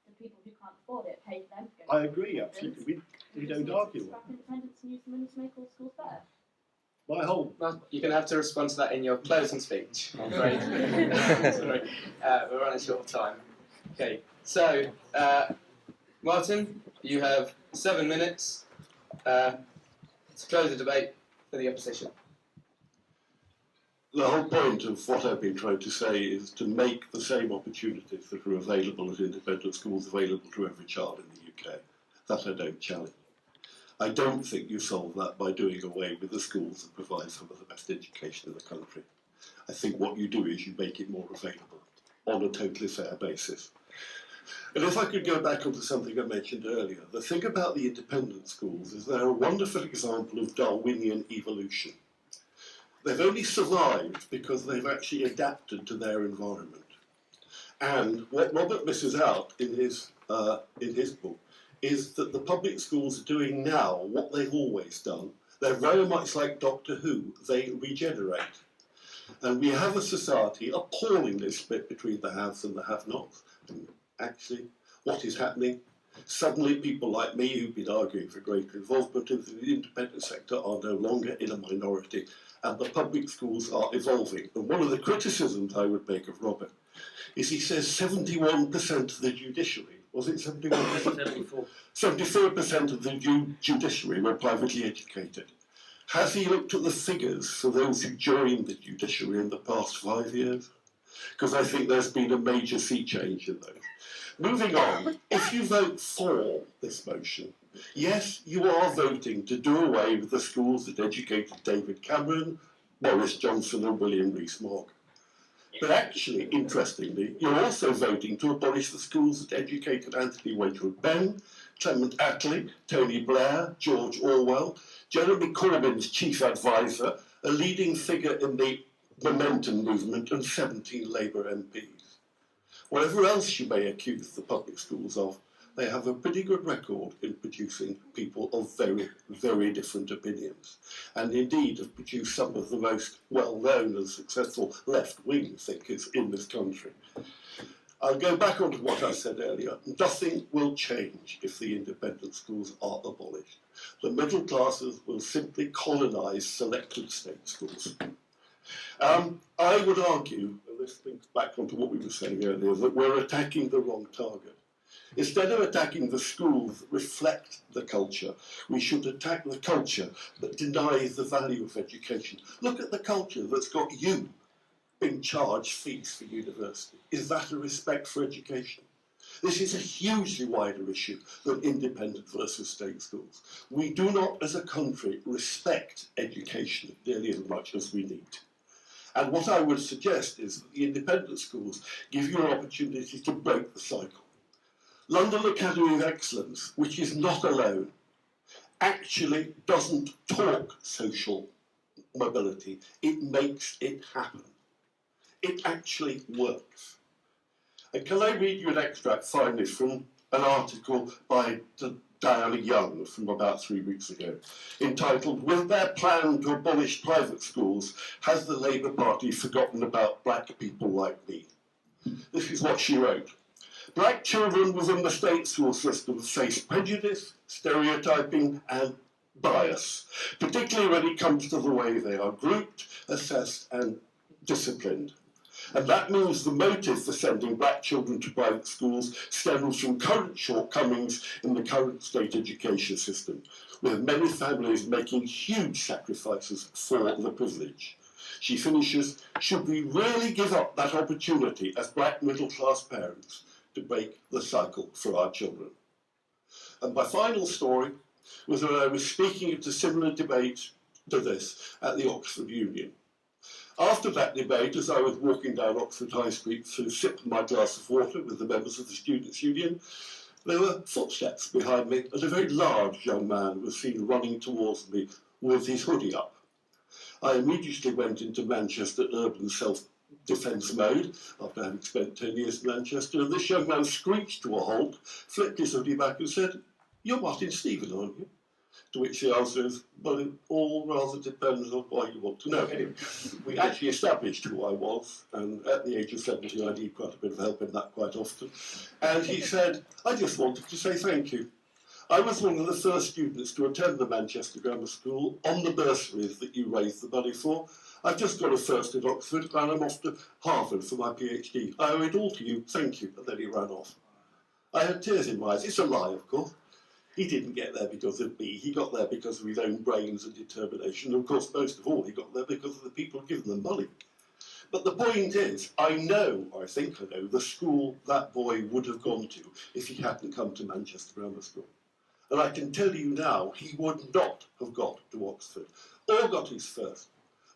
the people who can't afford it, pay them to go. I agree, absolutely. We don't argue. Scrap independence and use the money to make all schools better. Well, you're going to have to respond to that in your closing speech, I'm afraid. Sorry, we're running short of time. Okay, so Martin, you have 7 minutes to close the debate for the opposition. The whole point of what I've been trying to say is to make the same opportunities that are available at independent schools available to every child in the UK. That I don't challenge. I don't think you solve that by doing away with the schools that provide some of the best education in the country. I think what you do is you make it more available on a totally fair basis. And if I could go back onto something I mentioned earlier, the thing about the independent schools is they're a wonderful example of Darwinian evolution. They've only survived because they've actually adapted to their environment. And what Robert misses out in his book is that the public schools are doing now what they've always done. They're very much like Doctor Who. They regenerate. And we have a society appallingly split between the haves and the have-nots. And actually, what is happening? Suddenly people like me who've been arguing for greater involvement in the independent sector are no longer in a minority, and the public schools are evolving. And one of the criticisms I would make of Robert is he says 71% of the judiciary, was it 71%? 74% of the judiciary were privately educated. Has he looked at the figures for those who joined the judiciary in the past 5 years? Because I think there's been a major sea change in those. Moving on, if you vote for this motion, yes, you are voting to do away with the schools that educated David Cameron, Boris Johnson and William Rees-Mogg. But actually, interestingly, you're also voting to abolish the schools that educated Anthony Wedgwood Benn, Clement Attlee, Tony Blair, George Orwell, Jeremy Corbyn's chief advisor, a leading figure in the Momentum movement, and 17 Labour MPs. Whatever else you may accuse the public schools of, they have a pretty good record in producing people of very, very different opinions, and indeed have produced some of the most well-known and successful left-wing thinkers in this country. I'll go back on to what I said earlier. Nothing will change if the independent schools are abolished. The middle classes will simply colonise selected state schools. I would argue, and this links back onto what we were saying earlier, that we're attacking the wrong target. Instead of attacking the schools that reflect the culture, we should attack the culture that denies the value of education. Look at the culture that's got you being charged fees for university. Is that a respect for education? This is a hugely wider issue than independent versus state schools. We do not, as a country, respect education nearly as much as we need. And what I would suggest is that the independent schools give you an opportunity to break the cycle. London Academy of Excellence, which is not alone, actually doesn't talk social mobility. It makes it happen. It actually works. And can I read you an extract finally from an article by Diana Young from about 3 weeks ago, entitled, "With their plan to abolish private schools, has the Labour Party forgotten about black people like me?" This is what she wrote. "Black children within the state school system face prejudice, stereotyping and bias, particularly when it comes to the way they are grouped, assessed and disciplined. And that means the motive for sending black children to private schools stems from current shortcomings in the current state education system, with many families making huge sacrifices for the privilege." She finishes, "Should we really give up that opportunity as black middle-class parents to break the cycle for our children?" And my final story was when I was speaking at a similar debate to this at the Oxford Union. After that debate, as I was walking down Oxford High Street to sip my glass of water with the members of the Students' Union, there were footsteps behind me, and a very large young man was seen running towards me with his hoodie up. I immediately went into Manchester urban self-defence mode, after having spent 10 years in Manchester, and this young man screeched to a halt, flipped his hoodie back and said, "You're Martin Stephen, aren't you?" To which the answer is, "Well, it all rather depends on why you want to know." Anyway, we actually established who I was, and at the age of 70 I need quite a bit of help in that quite often. And he said, "I just wanted to say thank you. I was one of the first students to attend the Manchester Grammar School on the bursaries that you raised the money for. I've just got a first at Oxford, and I'm off to Harvard for my PhD. I owe it all to you, thank you." And then he ran off. I had tears in my eyes. It's a lie, of course. He didn't get there because of me. He got there because of his own brains and determination. And of course, most of all, he got there because of the people giving them money. But the point is, I think I know, the school that boy would have gone to if he hadn't come to Manchester Grammar School. And I can tell you now, he would not have got to Oxford, or got his first,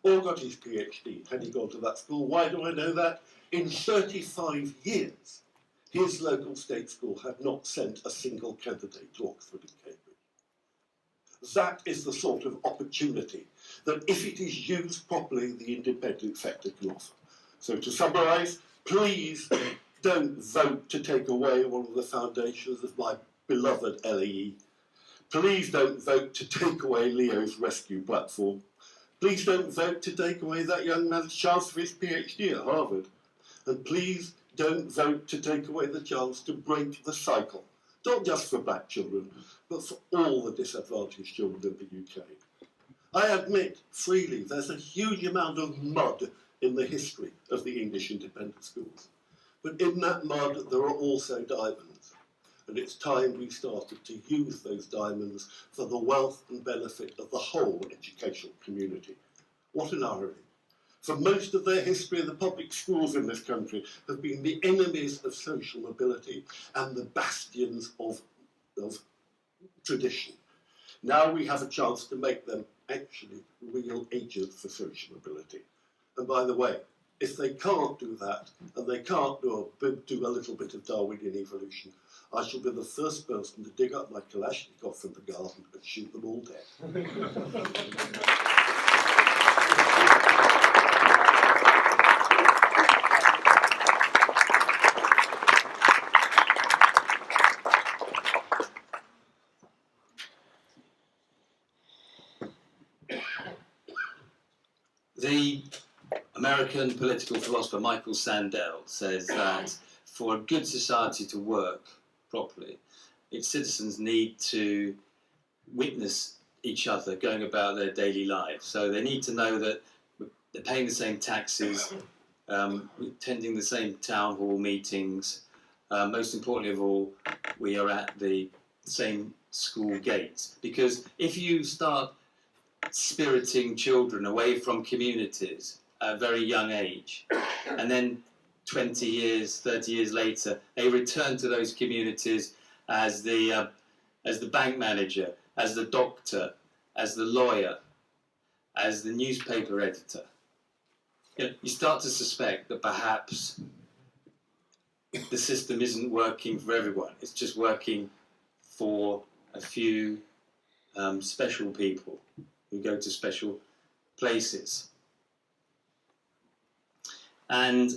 or got his PhD had he gone to that school. Why do I know that? In 35 years, his local state school had not sent a single candidate to Oxford and Cambridge. That is the sort of opportunity that, if it is used properly, the independent sector can offer. So to summarise, please don't vote to take away one of the foundations of my beloved LEE. Please don't vote to take away Leo's rescue platform. Please don't vote to take away that young man's chance for his PhD at Harvard. And please don't vote to take away the chance to break the cycle, not just for black children, but for all the disadvantaged children in the UK. I admit freely there's a huge amount of mud in the history of the English independent schools. But in that mud there are also diamonds. And it's time we started to use those diamonds for the wealth and benefit of the whole educational community. What an irony. For most of their history, the public schools in this country have been the enemies of social mobility and the bastions of tradition. Now we have a chance to make them actually real agents for social mobility. And by the way, if they can't do that, and they can't do a little bit of Darwinian evolution, I shall be the first person to dig up my Kalashnikov from the garden and shoot them all dead. The American political philosopher Michael Sandel says that for a good society to work properly, its citizens need to witness each other going about their daily lives. So they need to know that they're paying the same taxes, attending the same town hall meetings. Most importantly of all, we are at the same school gates. Because if you start spiriting children away from communities at a very young age, and then 20 years, 30 years later, they return to those communities as the bank manager, as the doctor, as the lawyer, as the newspaper editor. You start to suspect that perhaps the system isn't working for everyone. It's just working for a few special people who go to special places. And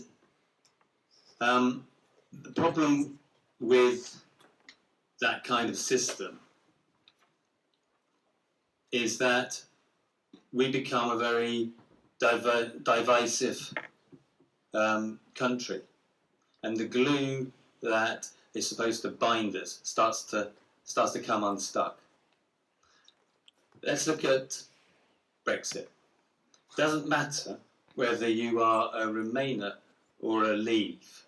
the problem with that kind of system is that we become a very divisive country, and the glue that is supposed to bind us starts to come unstuck. Let's look at Brexit. It doesn't matter whether you are a Remainer or a Leave.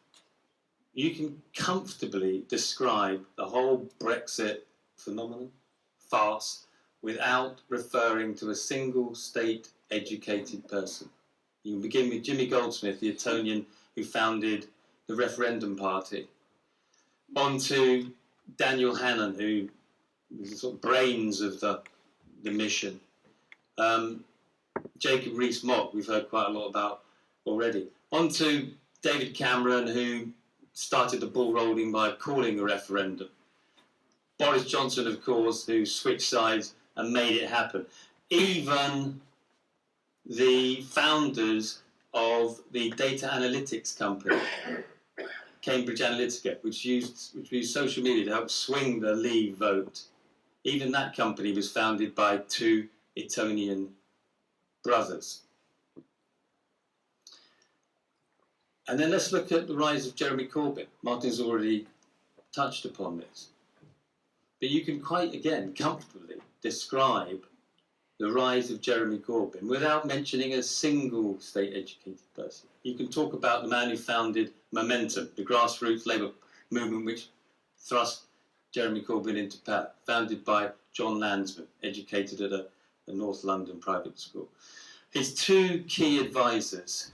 You can comfortably describe the whole Brexit phenomenon, farce, without referring to a single state-educated person. You can begin with Jimmy Goldsmith, the Etonian who founded the Referendum Party, on to Daniel Hannan, who was the sort of brains of the mission. Jacob Rees-Mogg, we've heard quite a lot about already. On to David Cameron, who started the ball rolling by calling a referendum. Boris Johnson, of course, who switched sides and made it happen. Even the founders of the data analytics company, Cambridge Analytica, which used social media to help swing the Leave vote. Even that company was founded by two Etonian brothers. And then let's look at the rise of Jeremy Corbyn. Martin's already touched upon this. But you can quite, again, comfortably describe the rise of Jeremy Corbyn without mentioning a single state-educated person. You can talk about the man who founded Momentum, the grassroots Labour movement which thrust Jeremy Corbyn into power, founded by John Landsman, educated at a North London private school. His two key advisors,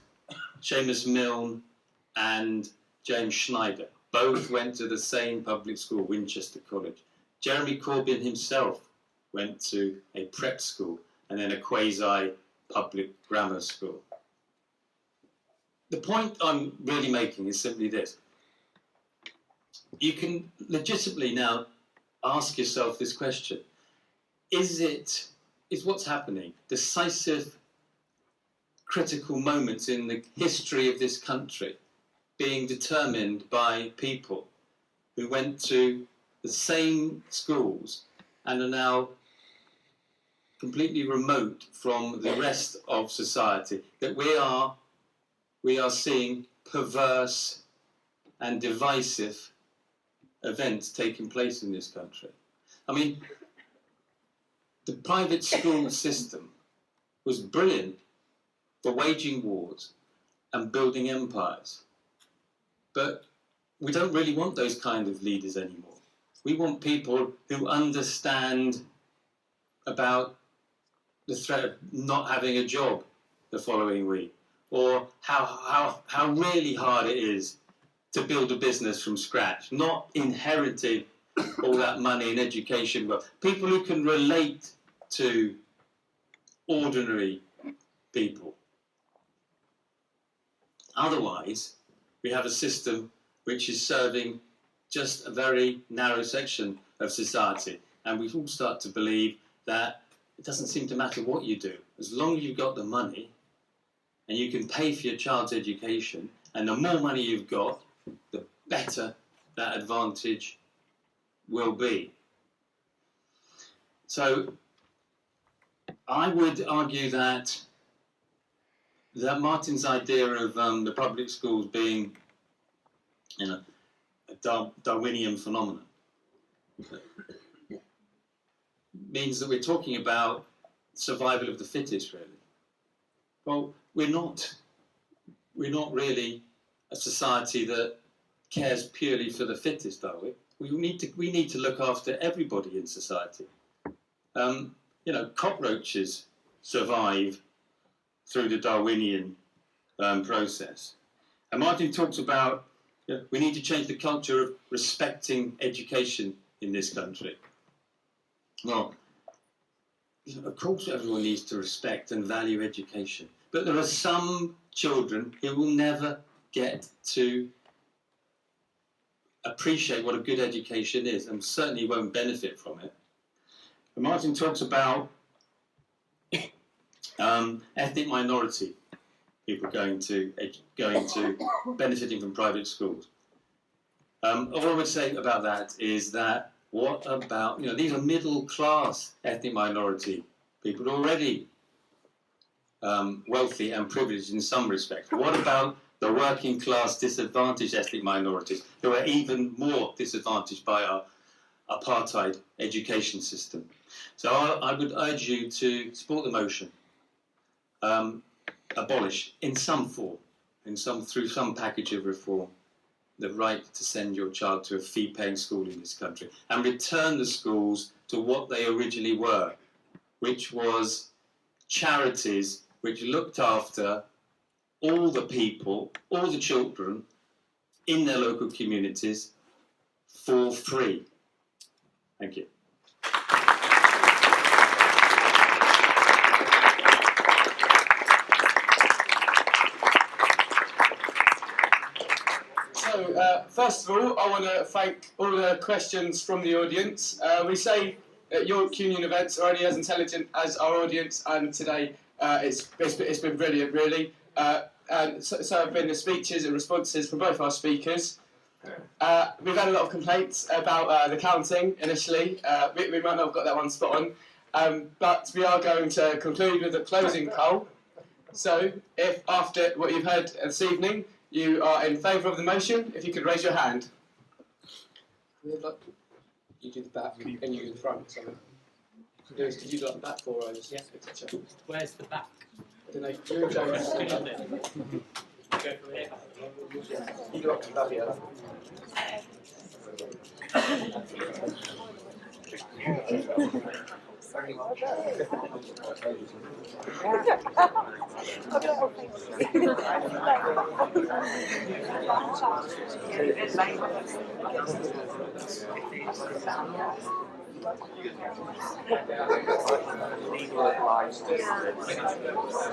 Seamus Milne and James Schneider, both went to the same public school, Winchester College. Jeremy Corbyn himself went to a prep school and then a quasi-public grammar school. The point I'm really making is simply this. You can legitimately now ask yourself this question. Is what's happening decisive, critical moments in the history of this country being determined by people who went to the same schools and are now completely remote from the rest of society, that we are seeing perverse and divisive events taking place in this country? I mean, the private school system was brilliant for waging wars and building empires. But we don't really want those kind of leaders anymore. We want people who understand about the threat of not having a job the following week, or how really hard it is to build a business from scratch, not inheriting all that money and education. But people who can relate to ordinary people. Otherwise, we have a system which is serving just a very narrow section of society. And we all start to believe that it doesn't seem to matter what you do. As long as you've got the money and you can pay for your child's education, and the more money you've got, the better that advantage will be. So I would argue that Martin's idea of the public schools being, a Darwinian phenomenon means that we're talking about survival of the fittest, really. Well, we're not really a society that cares purely for the fittest, are we? We need to look after everybody in society. Cockroaches survive through the Darwinian process. And Martin talks about we need to change the culture of respecting education in this country. Well, of course everyone needs to respect and value education, but there are some children who will never get to appreciate what a good education is and certainly won't benefit from it. And Martin talks about ethnic minority people going to benefiting from private schools. All I would say about that is that what about, these are middle class ethnic minority people already wealthy and privileged in some respects. What about the working class disadvantaged ethnic minorities who are even more disadvantaged by our apartheid education system? So I would urge you to support the motion. Abolish in some form, through some package of reform, the right to send your child to a fee-paying school in this country, and return the schools to what they originally were, which was charities which looked after all the people, all the children in their local communities for free. Thank you. So, first of all, I want to thank all the questions from the audience. We say at York Union events are only as intelligent as our audience, and today it's been brilliant, really. And so have been the speeches and responses from both our speakers. We've had a lot of complaints about the counting initially. We might not have got that one spot on, but we are going to conclude with a closing poll. So, if after what you've heard this evening, you are in favour of the motion, if you could raise your hand. You do the back and you do the front. So. Lewis, could you do the back for us? Yeah. Where's the back? I don't know. You're in Jones. Go from here. You go up to that here.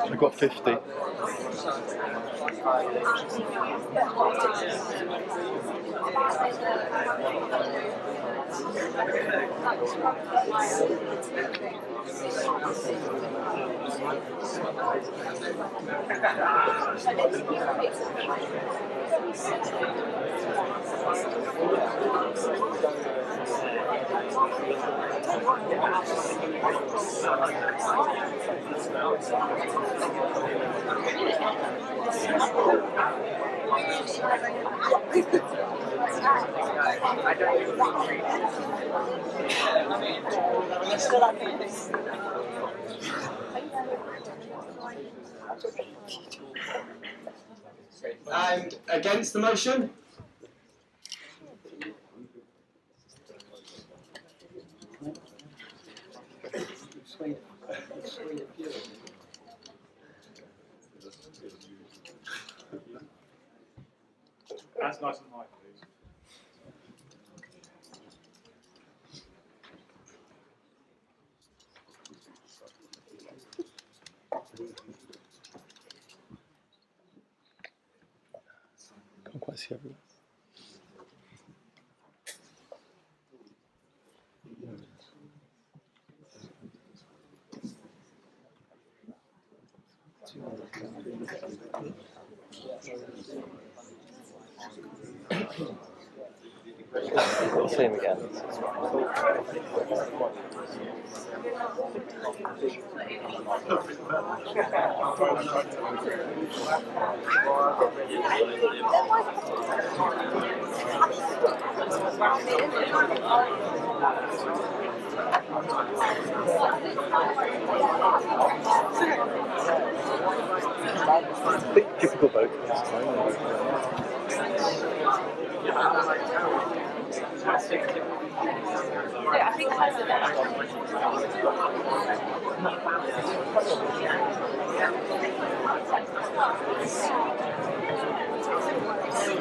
We've got 50. And against the motion? That's nice and high, please. Can't quite see everyone. Same again. Typical boat. Yeah, I think it has a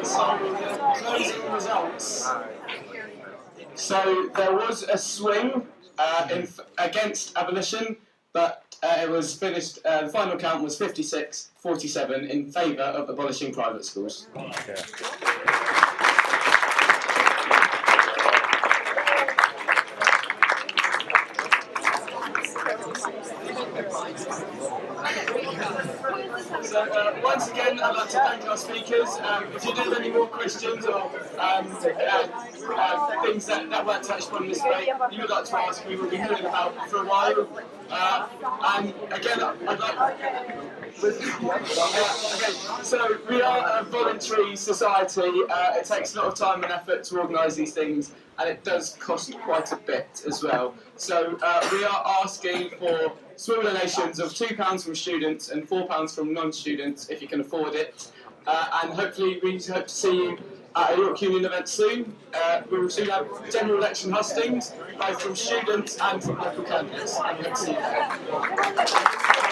So the closing results. So there was a swing against abolition, but it was finished. The final count was 56-47 in favour of abolishing private schools. So once again, I'd like to thank our speakers. If you do have any more questions or things that weren't touched upon in this debate, you would like to ask, we will be hearing about for a while. And again, I'd like. Okay, so we are a voluntary society. It takes a lot of time and effort to organise these things, and it does cost quite a bit as well. So we are asking for small donations of £2 from students and £4 from non-students if you can afford it. And hopefully we hope to see you at a York Union event soon. We will soon have general election hustings, both from students and from local candidates. And we hope to see you there.